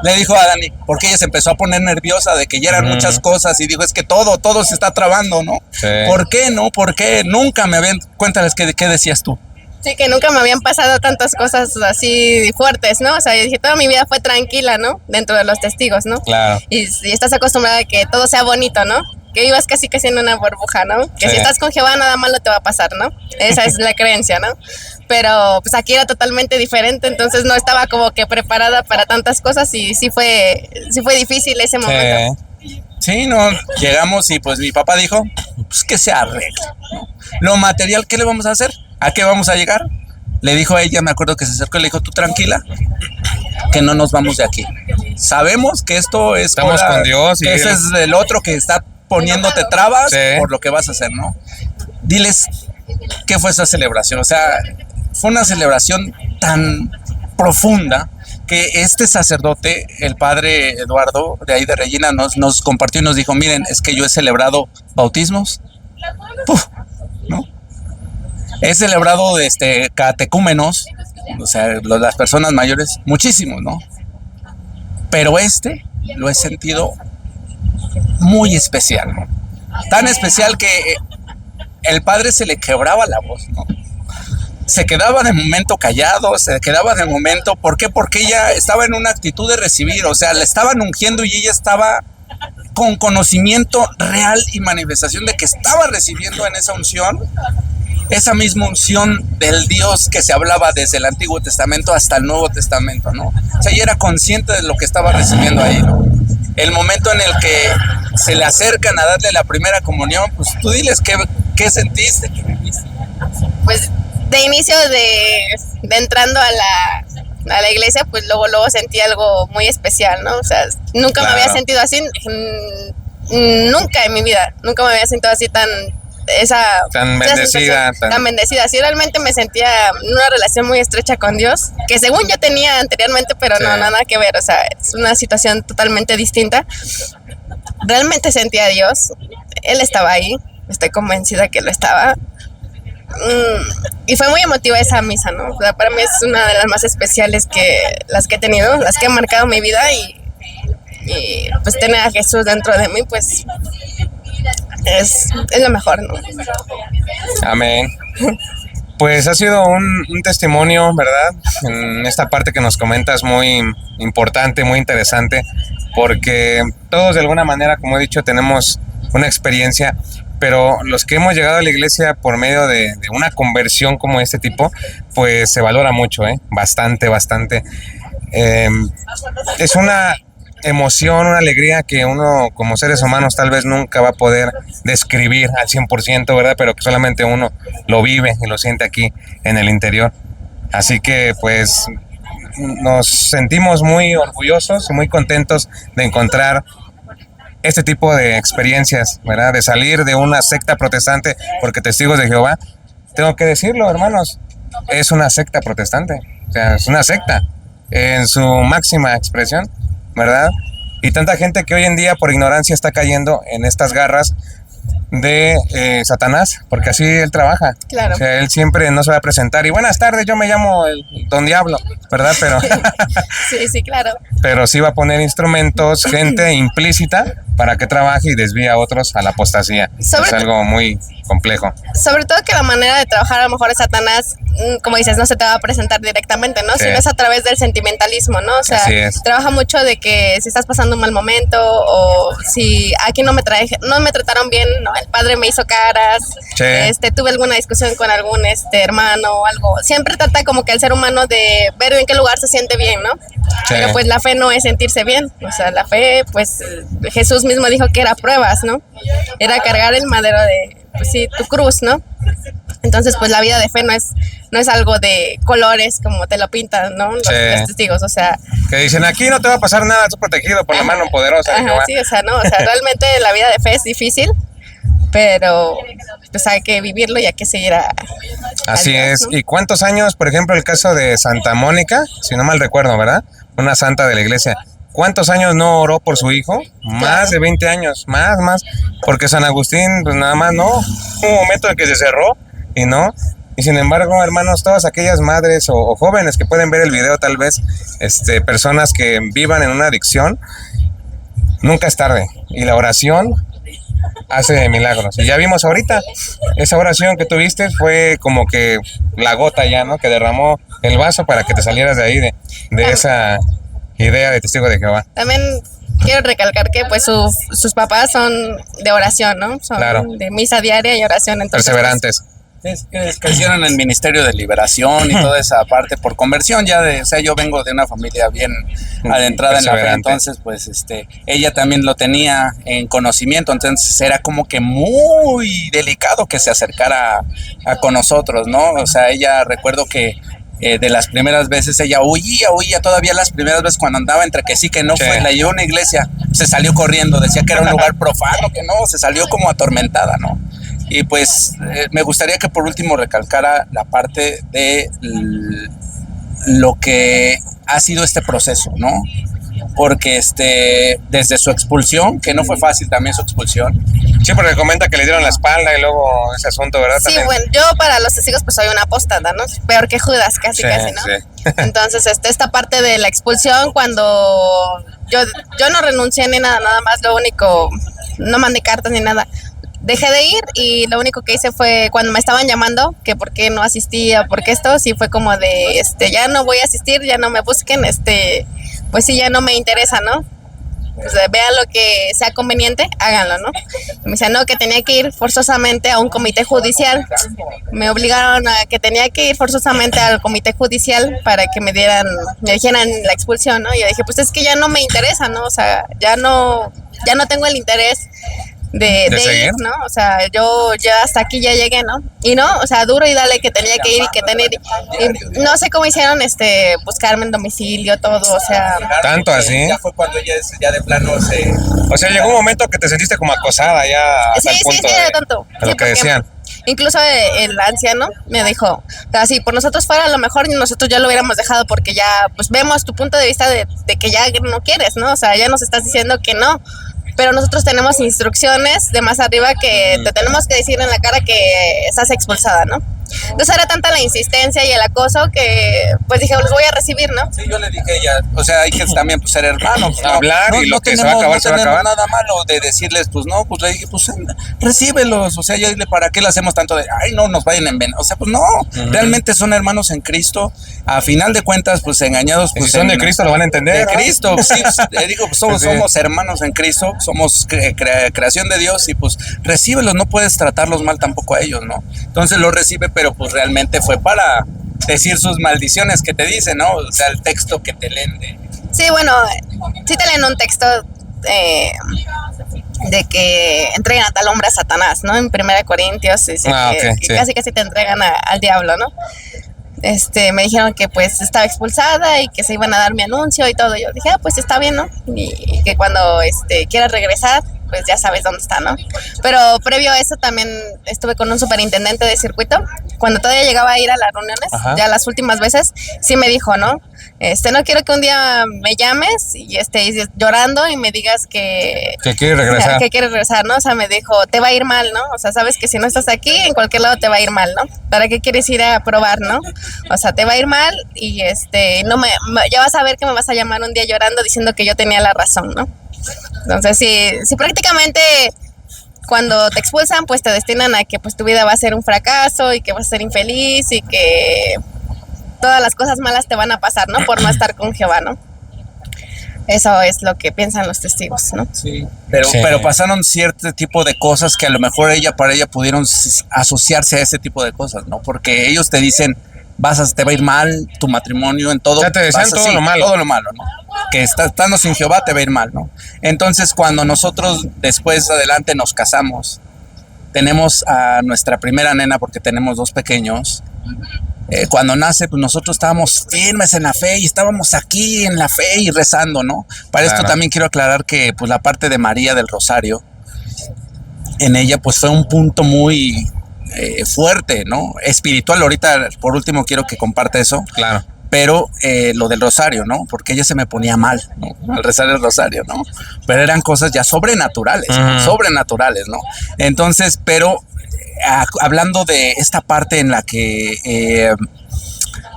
le dijo a Dani, porque ella se empezó a poner nerviosa de que ya eran muchas cosas y dijo, es que todo se está trabando, ¿no? Sí. ¿Por qué no? ¿Por qué? Nunca me habían... Cuéntales qué decías tú. Sí, que nunca me habían pasado tantas cosas así fuertes, ¿no? O sea, yo dije, toda mi vida fue tranquila, ¿no? Dentro de los testigos, ¿no? Claro. Y estás acostumbrada a que todo sea bonito, ¿no? Que vivas casi en una burbuja, ¿no? Que si estás con Jehová nada malo te va a pasar, ¿no? Esa es la creencia, ¿no? Pero pues aquí era totalmente diferente, entonces no estaba como que preparada para tantas cosas y sí fue difícil ese momento. Sí, no, llegamos y pues mi papá dijo, pues que se arregle, ¿no? Lo material, ¿qué le vamos a hacer? ¿A qué vamos a llegar? Le dijo a ella, me acuerdo que se acercó y le dijo, tú tranquila, que no nos vamos de aquí. Sabemos que esto es... Estamos con Dios. Que ese es el otro que está poniéndote trabas por lo que vas a hacer, ¿no? Diles, ¿qué fue esa celebración? O sea, fue una celebración tan profunda que este sacerdote, el padre Eduardo, de ahí de Regina, nos compartió y nos dijo, miren, es que yo he celebrado bautismos, ¿no? He celebrado catecúmenos, o sea, las personas mayores, muchísimos, ¿no? Pero lo he sentido muy especial, ¿no? Tan especial que el padre se le quebraba la voz, ¿no? Se quedaba de momento callado, se quedaba de momento, ¿por qué? Porque ella estaba en una actitud de recibir, o sea, le estaban ungiendo y ella estaba con conocimiento real y manifestación de que estaba recibiendo en esa unción, esa misma unción del Dios que se hablaba desde el Antiguo Testamento hasta el Nuevo Testamento, ¿no? O sea, ella era consciente de lo que estaba recibiendo ahí, ¿no? El momento en el que se le acercan a darle la primera comunión, pues tú diles qué sentiste, qué viviste. Pues de inicio de entrando a la iglesia, pues luego sentí algo muy especial, ¿no? O sea, nunca me había sentido así, nunca en mi vida, nunca me había sentido así tan bendecida. Tan bendecida. Sí, realmente me sentía en una relación muy estrecha con Dios, que según yo tenía anteriormente, pero sí. No, nada que ver, o sea, es una situación totalmente distinta. Realmente sentía a Dios, Él estaba ahí, estoy convencida que lo estaba. Y fue muy emotiva esa misa, ¿no? O sea, para mí es una de las más especiales que las que he tenido, las que han marcado mi vida y pues tener a Jesús dentro de mí, pues es lo mejor, ¿no? Amén. Pues ha sido un testimonio, ¿verdad? En esta parte que nos comentas muy importante, muy interesante, porque todos de alguna manera, como he dicho, tenemos una experiencia, pero los que hemos llegado a la iglesia por medio de una conversión como este tipo, pues se valora mucho, bastante. Es una emoción, una alegría que uno como seres humanos tal vez nunca va a poder describir al 100%, ¿verdad? Pero que solamente uno lo vive y lo siente aquí en el interior. Así que pues nos sentimos muy orgullosos y muy contentos de encontrar este tipo de experiencias, ¿verdad? De salir de una secta protestante, porque Testigos de Jehová, tengo que decirlo, hermanos, es una secta protestante, o sea, es una secta en su máxima expresión, ¿verdad? Y tanta gente que hoy en día por ignorancia está cayendo en estas garras de Satanás, porque así él trabaja. Claro. O sea, él siempre no se va a presentar y buenas tardes, yo me llamo el Don Diablo, ¿verdad? Pero sí, claro. Pero sí va a poner instrumentos, gente implícita para que trabaje y desvíe a otros a la apostasía. Es algo muy complejo. Sobre todo que la manera de trabajar a lo mejor es Satanás, como dices, no se te va a presentar directamente, ¿no? Sí. Sino es a través del sentimentalismo, ¿no? O sea, trabaja mucho de que si estás pasando un mal momento o si aquí no me trataron bien, ¿no? El padre me hizo caras, sí. Tuve alguna discusión con algún hermano o algo. Siempre trata como que el ser humano de ver en qué lugar se siente bien, ¿no? Sí. Pero pues la fe no es sentirse bien, o sea, la fe, pues Jesús mismo dijo que era pruebas, ¿no? Era cargar el madero de, pues sí, tu cruz, ¿no? Entonces, pues la vida de fe no es algo de colores como te lo pintan, ¿no? Los testigos, o sea... Que dicen, aquí no te va a pasar nada, estás protegido por la mano poderosa. Ajá, sí, o sea, no, o sea, realmente la vida de fe es difícil, pero pues hay que vivirlo y hay que seguir Así Dios, es, ¿no? ¿Y cuántos años, por ejemplo, el caso de Santa Mónica, si no mal recuerdo, ¿verdad? Una santa de la iglesia. ¿Cuántos años no oró por su hijo? Más de 20 años, más, porque San Agustín, pues nada más, ¿no? Un momento en que se cerró y no. Y sin embargo, hermanos, todas aquellas madres o jóvenes que pueden ver el video, tal vez, personas que vivan en una adicción, nunca es tarde. Y la oración hace milagros. Y ya vimos ahorita, esa oración que tuviste fue como que la gota ya, ¿no? Que derramó el vaso para que te salieras de ahí, de esa idea de Testigo de Jehová. También quiero recalcar que pues sus papás son de oración, ¿no? Son de misa diaria y oración. Entonces, perseverantes. Es que crecieron en el Ministerio de Liberación y toda esa parte por conversión ya o sea, yo vengo de una familia bien adentrada en la fe, entonces pues ella también lo tenía en conocimiento, entonces era como que muy delicado que se acercara con nosotros, ¿no? O sea, ella recuerdo que de las primeras veces ella huía, todavía las primeras veces cuando andaba entre que sí que no fue, la llevó a una iglesia, se salió corriendo, decía que era un lugar profano, que no, se salió como atormentada, ¿no? Y pues me gustaría que por último recalcara la parte de lo que ha sido este proceso, ¿no? Porque desde su expulsión, que no fue fácil también su expulsión. Sí, porque comenta que le dieron la espalda y luego ese asunto, ¿verdad? Sí, También. bueno, yo para los testigos pues soy una apóstata, ¿no? Peor que Judas, casi, Sí, casi, ¿no? sí. Entonces, esta parte de la expulsión, cuando yo no renuncié ni nada, nada más, lo único, no mandé cartas ni nada. Dejé de ir y lo único que hice fue cuando me estaban llamando, que por qué no asistía, porque esto sí fue como de, ya no voy a asistir, ya no me busquen, pues sí, ya no me interesa, ¿no? Pues vean lo que sea conveniente, háganlo, ¿no? Me decían, no, que tenía que ir forzosamente a un comité judicial. Me obligaron a que tenía que ir forzosamente al comité judicial para que me dijeran la expulsión, ¿no? Y yo dije, pues es que ya no me interesa, ¿no? O sea, ya no tengo el interés de ir, ¿no? O sea, yo ya hasta aquí ya llegué, ¿no? Y no, o sea, duro y dale que tenía que ir y que tener, y no sé cómo hicieron buscarme en domicilio, todo, o sea. Tanto así. Ya fue cuando ya de plano O sea, llegó un momento que te sentiste como acosada ya hasta el punto de tanto. De lo que decían. Incluso el anciano me dijo, si por nosotros fuera, a lo mejor nosotros ya lo hubiéramos dejado porque ya, pues vemos tu punto de vista de que ya no quieres, ¿no? O sea, ya nos estás diciendo que no. Pero nosotros tenemos instrucciones de más arriba que te tenemos que decir en la cara que estás expulsada, ¿no? Entonces era tanta la insistencia y el acoso que pues dije, los voy a recibir, ¿no? Sí, yo le dije a ella, o sea, hay que también pues, ser hermanos, ¿no? Hablar y lo que se va a acabar, se va a acabar. No tenemos nada malo de decirles, pues no, pues le dije, pues recíbelos, o sea, yo dile, ¿para qué le hacemos tanto de, ay, no, nos vayan a envenenar? O sea, pues no, realmente son hermanos en Cristo, a final de cuentas, pues engañados, pues. Si son de Cristo lo van a entender. De Cristo, pues, sí, le digo, pues somos Sí. hermanos en Cristo, somos creación de Dios y pues recíbelos, no puedes tratarlos mal tampoco a ellos, ¿no? Entonces lo recibe, pero pues realmente fue para decir sus maldiciones que te dicen, ¿no? O sea, el texto que te leen. Sí, bueno, sí te leen un texto de que entreguen a tal hombre a Satanás, ¿no? En 1 Corintios dice que casi te entregan al diablo, ¿no? Me dijeron que pues estaba expulsada y que se iban a dar mi anuncio y todo. Yo dije, pues está bien, ¿no? Y que cuando quieras regresar, pues ya sabes dónde está, ¿no? Pero previo a eso también estuve con un superintendente de circuito. Cuando todavía llegaba a ir a las reuniones, ya las últimas veces, sí me dijo, ¿no? No quiero que un día me llames y llorando y me digas que quieres regresar. Que quieres regresar, ¿no? O sea, me dijo, te va a ir mal, ¿no? O sea, sabes que si no estás aquí, en cualquier lado te va a ir mal, ¿no? ¿Para qué quieres ir a probar, no? O sea, te va a ir mal y ya vas a ver que me vas a llamar un día llorando diciendo que yo tenía la razón, ¿no? Entonces, si prácticamente cuando te expulsan, pues te destinan a que pues tu vida va a ser un fracaso y que vas a ser infeliz y que todas las cosas malas te van a pasar, ¿no? Por no estar con Jehová, ¿no? Eso es lo que piensan los testigos, ¿no? Sí. Pero pasaron cierto tipo de cosas que a lo mejor para ella pudieron asociarse a ese tipo de cosas, ¿no? Porque ellos te dicen, te va a ir mal tu matrimonio en todo. Ya te decían todo lo malo. Todo lo malo, ¿no? Que estando sin Jehová te va a ir mal, ¿no? Entonces, cuando nosotros después adelante nos casamos, tenemos a nuestra primera nena porque tenemos 2 pequeños. Cuando nace, pues nosotros estábamos firmes en la fe y estábamos aquí en la fe y rezando, ¿no? Para esto también quiero aclarar que pues la parte de María del Rosario, en ella pues fue un punto muy fuerte, ¿no? Espiritual. Ahorita, por último, quiero que comparte eso. Claro. Pero lo del rosario, ¿no? Porque ella se me ponía mal, ¿no? Al rezar el rosario, ¿no? Pero eran cosas ya sobrenaturales, ¿no? Sobrenaturales, ¿no? Entonces, pero hablando de esta parte en la que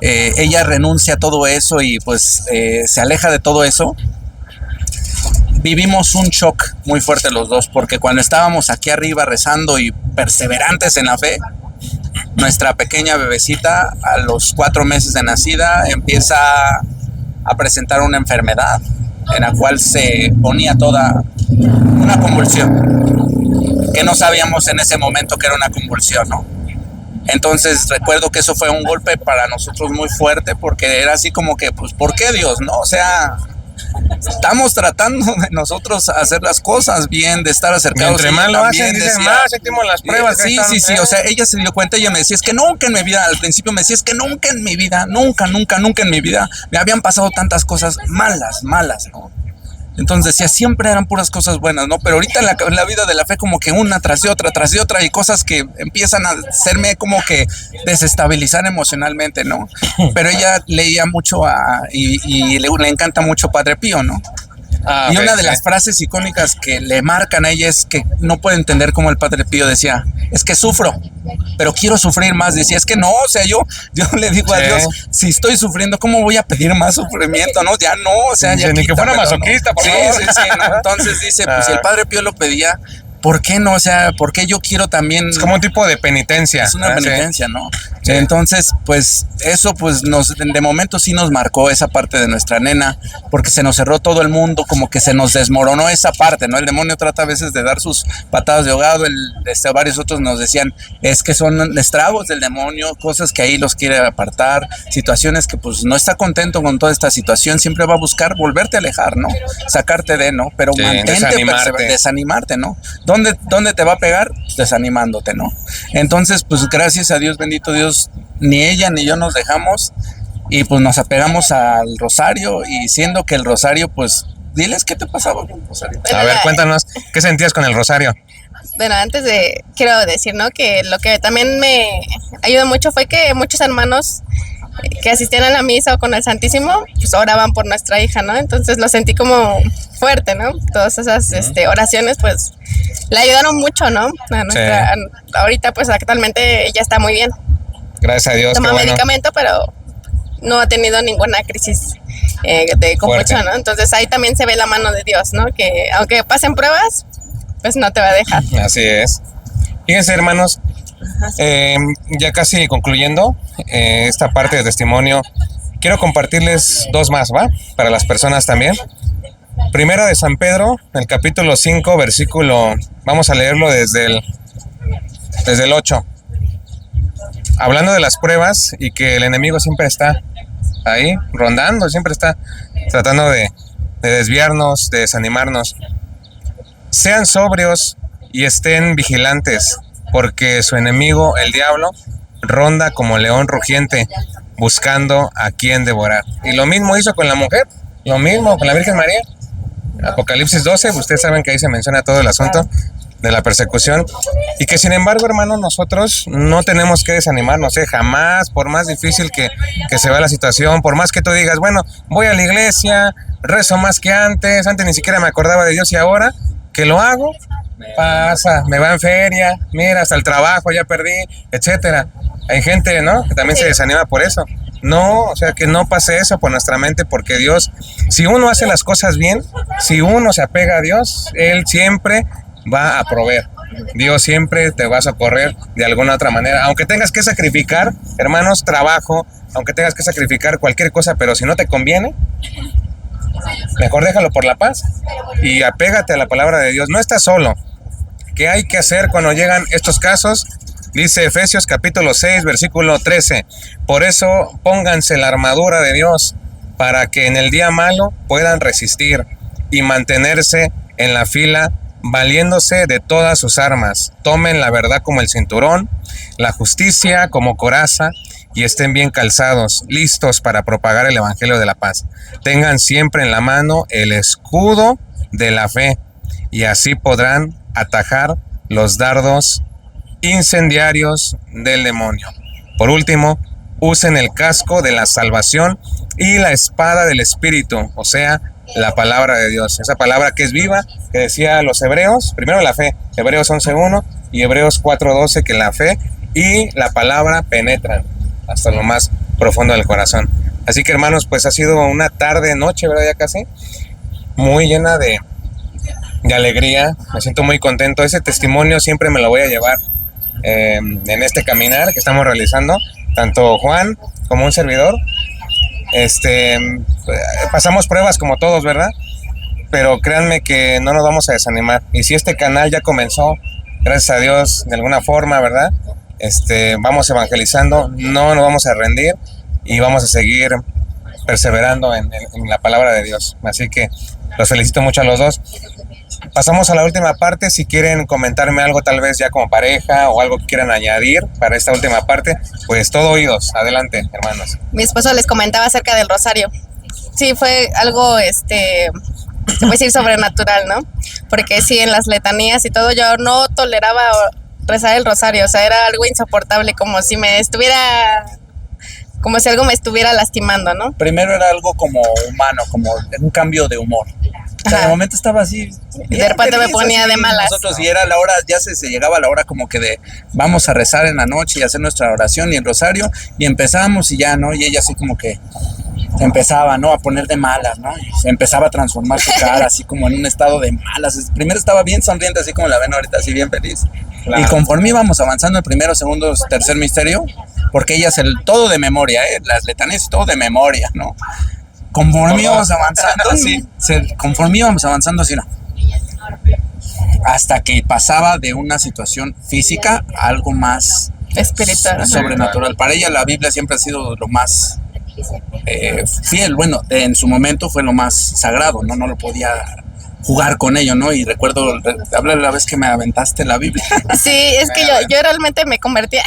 ella renuncia a todo eso y pues se aleja de todo eso, vivimos un shock muy fuerte los dos, porque cuando estábamos aquí arriba rezando y perseverantes en la fe, nuestra pequeña bebecita a los 4 meses de nacida empieza a presentar una enfermedad en la cual se ponía toda una convulsión, que no sabíamos en ese momento que era una convulsión, ¿no? Entonces recuerdo que eso fue un golpe para nosotros muy fuerte, porque era así como que, pues, ¿por qué Dios, no? O sea, estamos tratando de nosotros hacer las cosas bien, de estar acercados. Entre más lo hacen, dicen, más sentimos las pruebas. Sí, o sea, ella se dio cuenta, ella me decía, es que nunca en mi vida, al principio me decía, es que nunca en mi vida, nunca en mi vida, me habían pasado tantas cosas malas, ¿no? Entonces decía, siempre eran puras cosas buenas, ¿no? Pero ahorita en la vida de la fe como que una tras de otra, y cosas que empiezan a hacerme como que desestabilizar emocionalmente, ¿no? Pero ella leía mucho y le encanta mucho Padre Pío, ¿no? Y una de las frases icónicas que le marcan a ella es que no puede entender cómo el Padre Pío decía, es que sufro, pero quiero sufrir más. Decía, es que no, o sea, yo le digo a Dios, si estoy sufriendo, ¿cómo voy a pedir más sufrimiento? No, ya no, o sea, ya ni que fuera masoquista, por favor. Sí, ¿no? Entonces dice, pues si el Padre Pío lo pedía, ¿por qué no? O sea, ¿por qué yo quiero también? Es como un tipo de penitencia. Es una penitencia, ¿no? Sí. Entonces, pues eso pues de momento sí nos marcó esa parte de nuestra nena, porque se nos cerró todo el mundo, como que se nos desmoronó esa parte, ¿no? El demonio trata a veces de dar sus patadas de ahogado, varios otros nos decían, es que son estragos del demonio, cosas que ahí los quiere apartar, situaciones que pues no está contento con toda esta situación, siempre va a buscar volverte a alejar, ¿no? Sacarte de, ¿no? Pero sí, mantente, desanimarte, ¿no? ¿Dónde te va a pegar? Pues desanimándote, ¿no? Entonces, pues gracias a Dios, bendito Dios, ni ella ni yo nos dejamos y pues nos apegamos al rosario, y siendo que el rosario, pues, diles qué te pasaba con el rosario. A ver, cuéntanos, ¿qué sentías con el rosario? Bueno, quiero decir, ¿no? Que lo que también me ayudó mucho fue que muchos hermanos que asistían a la misa o con el Santísimo, pues oraban por nuestra hija, ¿no? Entonces lo sentí como fuerte, ¿no? Todas esas oraciones, pues, le ayudaron mucho, ¿no? Ahorita, pues, actualmente ella está muy bien. Gracias a Dios. Toma medicamento, pero no ha tenido ninguna crisis de compulsión, ¿no? Entonces ahí también se ve la mano de Dios, ¿no? Que aunque pasen pruebas, pues no te va a dejar. Así es. Fíjense, hermanos, ya casi concluyendo esta parte de testimonio, quiero compartirles dos más, ¿va? Para las personas también. Primera de San Pedro, el capítulo 5, versículo, vamos a leerlo desde el 8. Hablando de las pruebas y que el enemigo siempre está ahí, rondando, siempre está tratando de desviarnos, de desanimarnos. Sean sobrios y estén vigilantes, porque su enemigo, el diablo, ronda como león rugiente, buscando a quien devorar. Y lo mismo hizo con la mujer, lo mismo con la Virgen María. Apocalipsis 12, ustedes saben que ahí se menciona todo el asunto de la persecución, y que sin embargo, hermanos, nosotros no tenemos que desanimarnos, jamás, por más difícil que se vea la situación, por más que tú digas, bueno, voy a la iglesia, rezo más que antes ni siquiera me acordaba de Dios, y ahora que lo hago, pasa, me va en feria, mira, hasta el trabajo ya perdí, etcétera. Hay gente, ¿no?, que también se desanima por eso. No, o sea, que no pase eso por nuestra mente, porque Dios, si uno hace las cosas bien, si uno se apega a Dios, Él siempre va a proveer. Dios siempre te va a socorrer de alguna otra manera, aunque tengas que sacrificar, hermanos, trabajo, aunque tengas que sacrificar cualquier cosa, pero si no te conviene, mejor déjalo por la paz y apégate a la palabra de Dios. No estás solo. ¿Qué hay que hacer cuando llegan estos casos? Dice Efesios capítulo 6, versículo 13. Por eso pónganse la armadura de Dios, para que en el día malo puedan resistir y mantenerse en la fila, valiéndose de todas sus armas. Tomen la verdad como el cinturón, la justicia como coraza, y estén bien calzados, listos para propagar el evangelio de la paz. Tengan siempre en la mano el escudo de la fe, y así podrán atajar los dardos incendiarios del demonio. Por último, usen el casco de la salvación y la espada del Espíritu, o sea, la palabra de Dios, esa palabra que es viva, que decía los hebreos, primero la fe, Hebreos 11:1 y Hebreos 4:12, que la fe y la palabra penetran hasta lo más profundo del corazón. Así que, hermanos, pues ha sido una tarde, noche, ¿verdad? Ya casi, muy llena de alegría. Me siento muy contento. Ese testimonio siempre me lo voy a llevar en este caminar que estamos realizando, tanto Juan como un servidor. Pasamos pruebas como todos, ¿verdad? Pero créanme que no nos vamos a desanimar. Y si este canal ya comenzó, gracias a Dios, de alguna forma, ¿verdad? Vamos evangelizando, no nos vamos a rendir y vamos a seguir perseverando en la palabra de Dios. Así que los felicito mucho a los dos. Pasamos a la última parte. Si quieren comentarme algo, tal vez ya como pareja, o algo que quieran añadir para esta última parte, pues todo oídos. Adelante, hermanos. Mi esposo les comentaba acerca del rosario. Sí, fue algo pues ir sobrenatural, ¿no? Porque sí, en las letanías y todo yo no toleraba rezar el rosario, o sea, era algo insoportable, como si algo me estuviera lastimando, ¿no? Primero era algo como humano, como un cambio de humor. O sea, de momento estaba así. De repente me ponía de malas. Nosotros, y era la hora, ya se llegaba la hora como que de vamos a rezar en la noche y hacer nuestra oración y el rosario, y empezamos y ya, ¿no? Y ella así como que se empezaba, ¿no? A poner de malas, ¿no? Y se empezaba a transformar su cara así como en un estado de malas. Primero estaba bien sonriente, así como la ven ahorita, así bien feliz. Claro. Y conforme íbamos avanzando el primero, segundo, tercer misterio, porque ella es el todo de memoria, las letanías todo de memoria, ¿no? Conforme íbamos avanzando, sí, conforme íbamos avanzando, así, no. Hasta que pasaba de una situación física a algo más espiritual, sobrenatural. Para ella la Biblia siempre ha sido lo más fiel, bueno, en su momento fue lo más sagrado, no lo podía jugar con ello, ¿no? Y recuerdo, habla la vez que me aventaste la Biblia. Sí, es que yo realmente me convertía.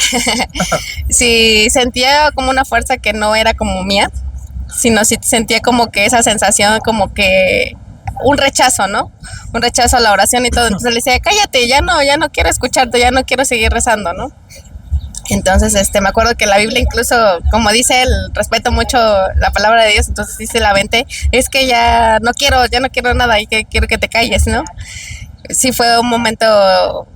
Sí, sentía como una fuerza que no era como mía, sino sí sentía como que esa sensación, como que un rechazo, ¿no? Un rechazo a la oración y todo. Entonces le decía, cállate, ya no quiero escucharte, ya no quiero seguir rezando, ¿no? Entonces, me acuerdo que la Biblia incluso, como dice él, respeto mucho la palabra de Dios, entonces dice la vente, es que ya no quiero nada y que quiero que te calles, ¿no? Sí fue un momento,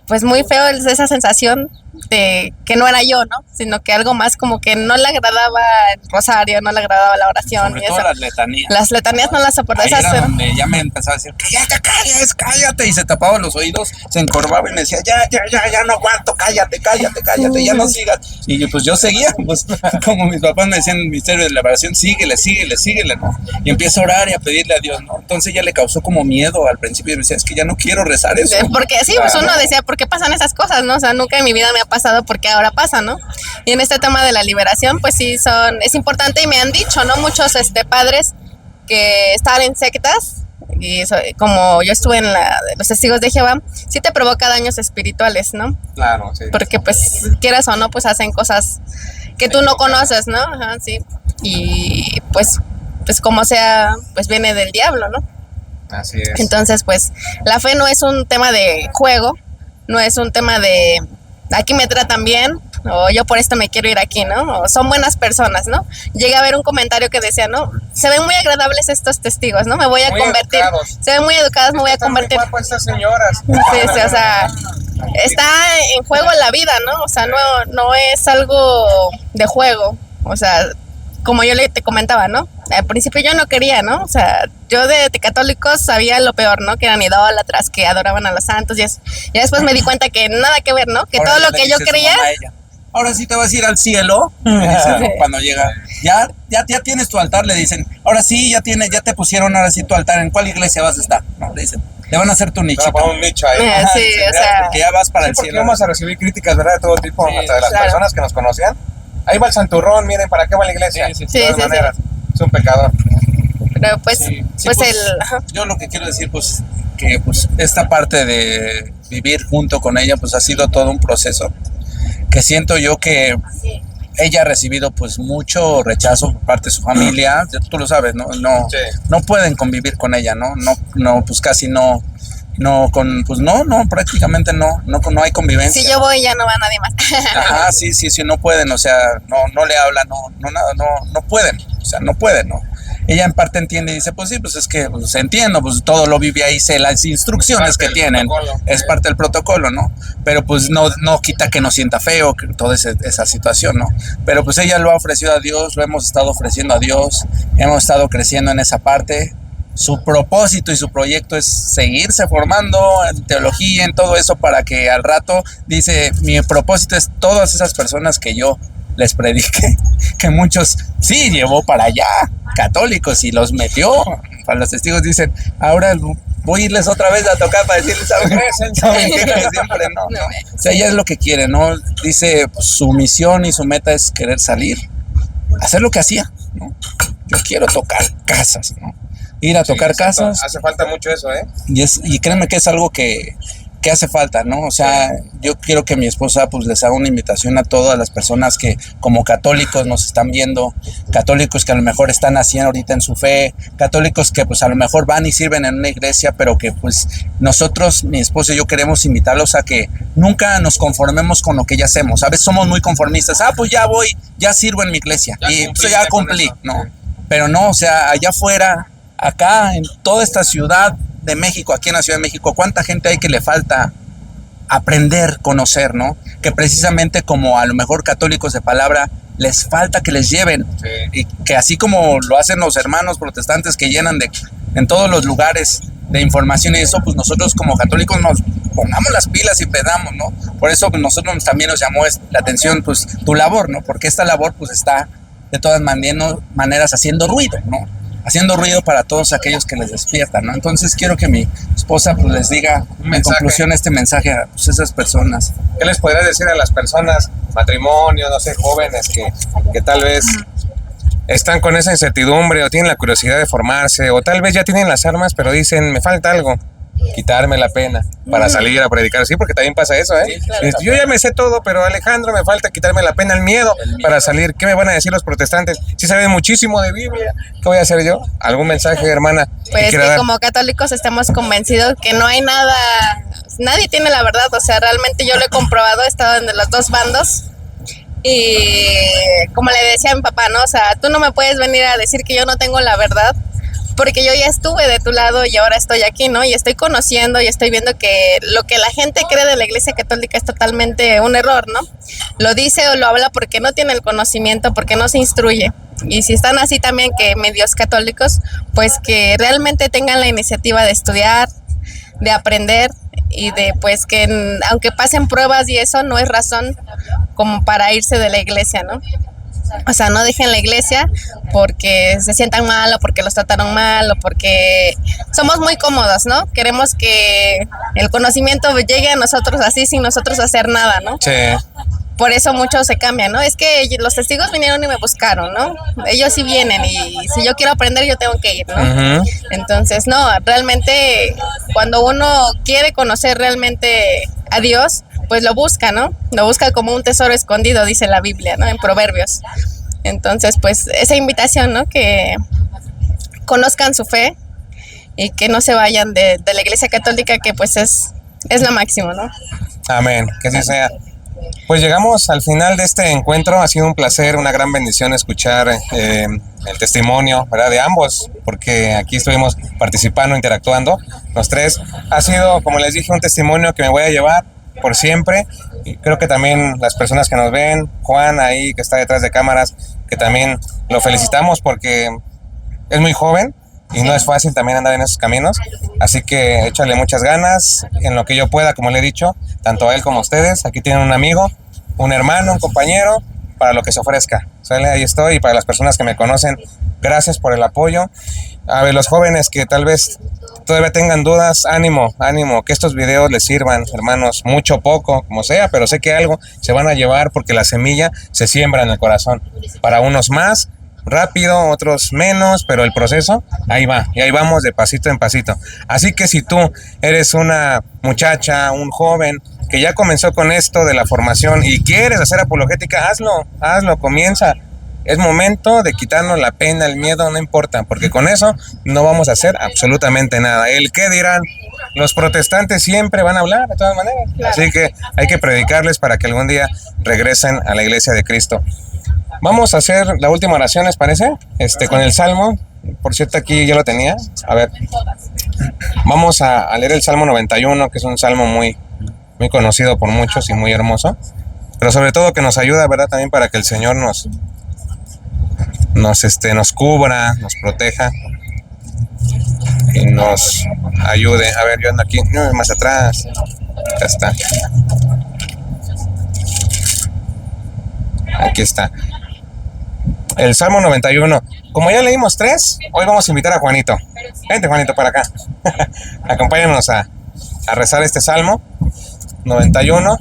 pues muy feo esa sensación de que no era yo, ¿no? Sino que algo más como que no le agradaba el rosario, no le agradaba la oración. Sobre y todo eso. las letanías. Las letanías no las soportaba. Ahí era donde ya me empezaba a decir, que ya te calles, cállate, y se tapaba los oídos, se encorvaba y me decía, ya no aguanto, cállate, ya no sigas. Y pues yo seguía, pues como mis papás me decían en el misterio de la oración, síguele, ¿no? Y empiezo a orar y a pedirle a Dios, ¿no? Entonces ya le causó como miedo al principio y me decía, es que ya no quiero rezar eso. Porque sí, pues uno decía, ¿por qué pasan esas cosas, no? O sea, nunca en mi vida me ha pasado, porque ahora pasa, ¿no? Y en este tema de la liberación, pues sí, es importante, y me han dicho, ¿no? Muchos padres que están en sectas, y eso, como yo estuve en los Testigos de Jehová, sí te provoca daños espirituales, ¿no? Claro, sí. Porque pues quieras o no, pues hacen cosas que tú no conoces, ¿no? Ajá, sí. Y pues como sea, pues viene del diablo, ¿no? Así es. Entonces, pues la fe no es un tema de juego, no es un tema de aquí me tratan bien, o yo por esto me quiero ir aquí, ¿no? O son buenas personas, ¿no? Llegué a ver un comentario que decía, ¿no? Se ven muy agradables estos testigos, ¿no? Me voy a muy convertir. Educados. Se ven muy educadas, me voy a convertir. Muy guapas estas señoras. Sí, o sea, está en juego la vida, ¿no? O sea, no es algo de juego. O sea, como yo te comentaba, ¿no? Al principio yo no quería, ¿no? O sea, yo de católicos sabía lo peor, ¿no? Que eran idólatras, que adoraban a los santos y eso. Y después me di cuenta que nada que ver, ¿no? Que Ahora todo lo que yo creía... Ahora sí te vas a ir al cielo, me dicen, ¿no? Cuando llega, ya tienes tu altar, le dicen, ahora sí, ya te pusieron ahora sí tu altar, ¿en cuál iglesia vas a estar? No, le dicen, te van a hacer tu nichito. Un nicho ahí. Sí, o sea... Porque ya vas para el porque cielo. Vamos a recibir críticas, ¿verdad? De todo tipo, Sí, hasta de las personas que nos conocían. Ahí va el santurrón, miren, ¿para qué va la iglesia? Sí, de todas maneras, es un pecador. Pero pues, pues yo lo que quiero decir, pues, que pues esta parte de vivir junto con ella, pues ha sido todo un proceso que siento yo que ella ha recibido pues mucho rechazo por parte de su familia, tú lo sabes, ¿no? No pueden convivir con ella, ¿no? No, pues casi no, prácticamente no hay convivencia. Si yo voy ya no va nadie más. Ajá, sí, no pueden, o sea, no le hablan, no pueden, o sea, no pueden, ¿no? Ella en parte entiende y dice, pues sí, pues es que pues, entiendo, pues todo lo vive ahí, sé las instrucciones que tienen, es parte del protocolo, ¿no? Pero pues no quita que no sienta feo, que toda esa situación, ¿no? Pero pues ella lo ha ofrecido a Dios, lo hemos estado ofreciendo a Dios, hemos estado creciendo en esa parte. Su propósito y su proyecto es seguirse formando en teología, en todo eso, para que al rato, dice, mi propósito es todas esas personas que yo les prediqué, que muchos sí llevó para allá, católicos, y los metió. Para los testigos dicen, ahora voy a irles otra vez a tocar para decirles, ¿saben qué? Siempre no. O sea, ella es lo que quiere, ¿no? Dice, pues, su misión y su meta es querer salir, hacer lo que hacía, ¿no? Yo quiero tocar casas, ¿no? Ir a tocar casas. Hace falta mucho eso, ¿eh? Y créeme que es algo que ¿qué hace falta, no? O sea, yo quiero que mi esposa pues les haga una invitación a todas las personas que como católicos nos están viendo, católicos que a lo mejor están haciendo ahorita en su fe, católicos que pues a lo mejor van y sirven en una iglesia, pero que pues nosotros, mi esposa y yo queremos invitarlos a que nunca nos conformemos con lo que ya hacemos. A veces somos muy conformistas, pues ya voy, ya sirvo en mi iglesia y pues ya cumplí, ¿no? Pero no, o sea, allá afuera, acá en toda esta ciudad de México, aquí en la Ciudad de México, ¿cuánta gente hay que le falta aprender, conocer, ¿no? Que precisamente como a lo mejor católicos de palabra, les falta que les lleven. Sí. Y que así como lo hacen los hermanos protestantes que llenan en todos los lugares de información y eso, pues nosotros como católicos nos pongamos las pilas y pedamos, ¿no? Por eso nosotros también nos llamó la atención, pues, tu labor, ¿no? Porque esta labor, pues, está de todas maneras haciendo ruido, ¿no? Haciendo ruido para todos aquellos que les despiertan, ¿no? Entonces quiero que mi esposa pues les diga en conclusión este mensaje a pues, esas personas. ¿Qué les podría decir a las personas, matrimonio, no sé, jóvenes que tal vez están con esa incertidumbre o tienen la curiosidad de formarse o tal vez ya tienen las armas pero dicen, me falta algo? Quitarme la pena para salir a predicar, sí, porque también pasa eso, ¿eh? Sí, claro, yo ya me sé todo, pero Alejandro, me falta quitarme la pena, el miedo para salir. ¿Qué me van a decir los protestantes? Sí saben muchísimo de Biblia, ¿qué voy a hacer yo? ¿Algún mensaje, hermana? Pues que como católicos estamos convencidos que no hay nada, nadie tiene la verdad, o sea, realmente yo lo he comprobado, he estado en los dos bandos y como le decía a mi papá, ¿no? O sea, tú no me puedes venir a decir que yo no tengo la verdad, porque yo ya estuve de tu lado y ahora estoy aquí, ¿no? Y estoy conociendo y estoy viendo que lo que la gente cree de la Iglesia Católica es totalmente un error, ¿no? Lo dice o lo habla porque no tiene el conocimiento, porque no se instruye. Y si están así también que medios católicos, pues que realmente tengan la iniciativa de estudiar, de aprender y de pues que aunque pasen pruebas y eso no es razón como para irse de la iglesia, ¿no? O sea, no dejen la iglesia porque se sientan mal o porque los trataron mal o porque somos muy cómodos, ¿no? Queremos que el conocimiento llegue a nosotros así sin nosotros hacer nada, ¿no? Sí. Por eso muchos se cambian, ¿no? Es que los testigos vinieron y me buscaron, ¿no? Ellos sí vienen y si yo quiero aprender yo tengo que ir, ¿no? Uh-huh. Entonces, no, realmente cuando uno quiere conocer realmente a Dios, pues lo busca, ¿no? Lo busca como un tesoro escondido, dice la Biblia, ¿no? En Proverbios. Entonces, pues esa invitación, ¿no? Que conozcan su fe y que no se vayan de la Iglesia Católica, que pues es la máxima, ¿no? Amén, que así sea. Pues llegamos al final de este encuentro. Ha sido un placer, una gran bendición escuchar el testimonio, ¿verdad? De ambos, porque aquí estuvimos participando, interactuando, los tres. Ha sido, como les dije, un testimonio que me voy a llevar por siempre. Y creo que también las personas que nos ven, Juan ahí que está detrás de cámaras, que también lo felicitamos porque es muy joven y no es fácil también andar en esos caminos, así que échale muchas ganas en lo que yo pueda, como le he dicho, tanto a él como a ustedes. Aquí tienen un amigo, un hermano, un compañero, para lo que se ofrezca, ¿sale? Ahí estoy. Y para las personas que me conocen, gracias por el apoyo. A ver, los jóvenes que tal vez todavía tengan dudas, ánimo, que estos videos les sirvan, hermanos, mucho, poco, como sea, pero sé que algo se van a llevar porque la semilla se siembra en el corazón. Para unos más rápido, otros menos, pero el proceso ahí va, y ahí vamos de pasito en pasito. Así que si tú eres una muchacha, un joven que ya comenzó con esto de la formación y quieres hacer apologética, hazlo, comienza. Es momento de quitarnos la pena, el miedo, no importa, porque con eso no vamos a hacer absolutamente nada. El qué dirán, los protestantes siempre van a hablar de todas maneras, claro. Así que hay que predicarles para que algún día regresen a la iglesia de Cristo. Vamos a hacer la última oración, ¿les parece? Con el Salmo. Por cierto, aquí yo lo tenía. A ver. Vamos a leer el Salmo 91, que es un salmo muy, muy conocido por muchos y muy hermoso. Pero sobre todo que nos ayuda, ¿verdad? También para que el Señor nos cubra, nos proteja y nos ayude. A ver, yo ando aquí, más atrás. Acá está. Aquí está. El Salmo 91. Como ya leímos 3, hoy vamos a invitar a Juanito. Vente, Juanito, para acá. Acompáñanos a rezar este Salmo 91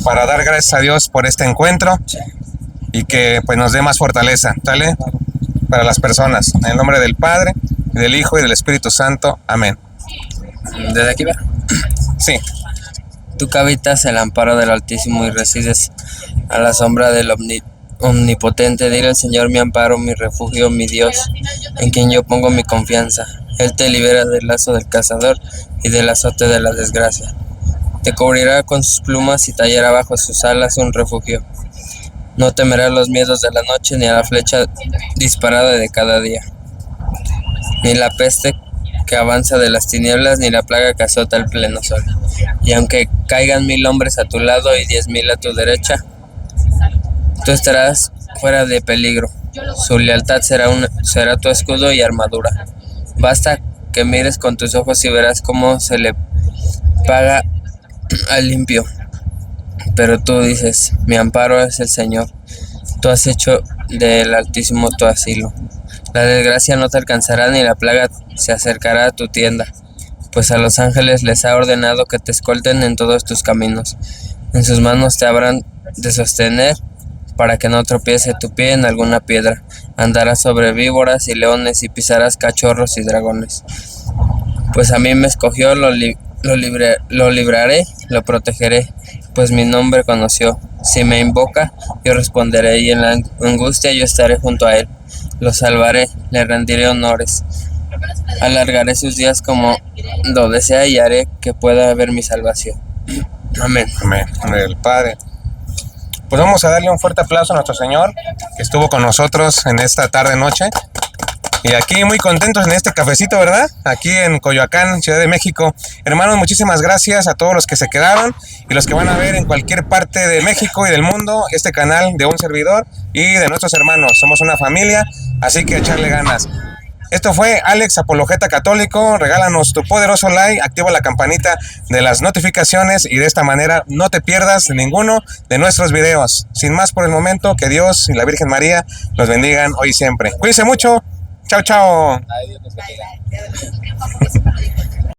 para dar gracias a Dios por este encuentro y que pues nos dé más fortaleza, ¿sale? Para las personas. En el nombre del Padre, del Hijo y del Espíritu Santo. Amén. Desde aquí va. Sí. Tú que habitas el amparo del Altísimo y resides a la sombra del Omnipotente, dile al Señor mi amparo, mi refugio, mi Dios, en quien yo pongo mi confianza. Él te libera del lazo del cazador y del azote de la desgracia. Te cubrirá con sus plumas y tallará bajo sus alas un refugio. No temerás los miedos de la noche, ni a la flecha disparada de cada día, ni la peste que avanza de las tinieblas, ni la plaga que azota el pleno sol. Y aunque caigan 1000 hombres a tu lado y 10,000 a tu derecha, tú estarás fuera de peligro. Su lealtad será tu escudo y armadura. Basta que mires con tus ojos y verás cómo se le paga al limpio. Pero tú dices, mi amparo es el Señor. Tú has hecho del Altísimo tu asilo. La desgracia no te alcanzará ni la plaga se acercará a tu tienda, pues a los ángeles les ha ordenado que te escolten en todos tus caminos. En sus manos te habrán de sostener para que no tropiece tu pie en alguna piedra. Andarás sobre víboras y leones y pisarás cachorros y dragones. Pues a mí me escogió, lo libraré, lo protegeré, pues mi nombre conoció. Si me invoca, yo responderé, y en la angustia yo estaré junto a él. Lo salvaré, le rendiré honores. Alargaré sus días como lo desea y haré que pueda ver mi salvación. Amén. Amén. El Padre. Pues vamos a darle un fuerte aplauso a nuestro Señor, que estuvo con nosotros en esta tarde-noche. Y aquí muy contentos en este cafecito, ¿verdad? Aquí en Coyoacán, Ciudad de México. Hermanos, muchísimas gracias a todos los que se quedaron y los que van a ver en cualquier parte de México y del mundo este canal de un servidor y de nuestros hermanos. Somos una familia, así que echarle ganas. Esto fue Alex Apologeta Católico. Regálanos tu poderoso like, activa la campanita de las notificaciones y de esta manera no te pierdas ninguno de nuestros videos. Sin más por el momento, que Dios y la Virgen María los bendigan hoy y siempre. Cuídense mucho. Chao, chao. Bye, bye.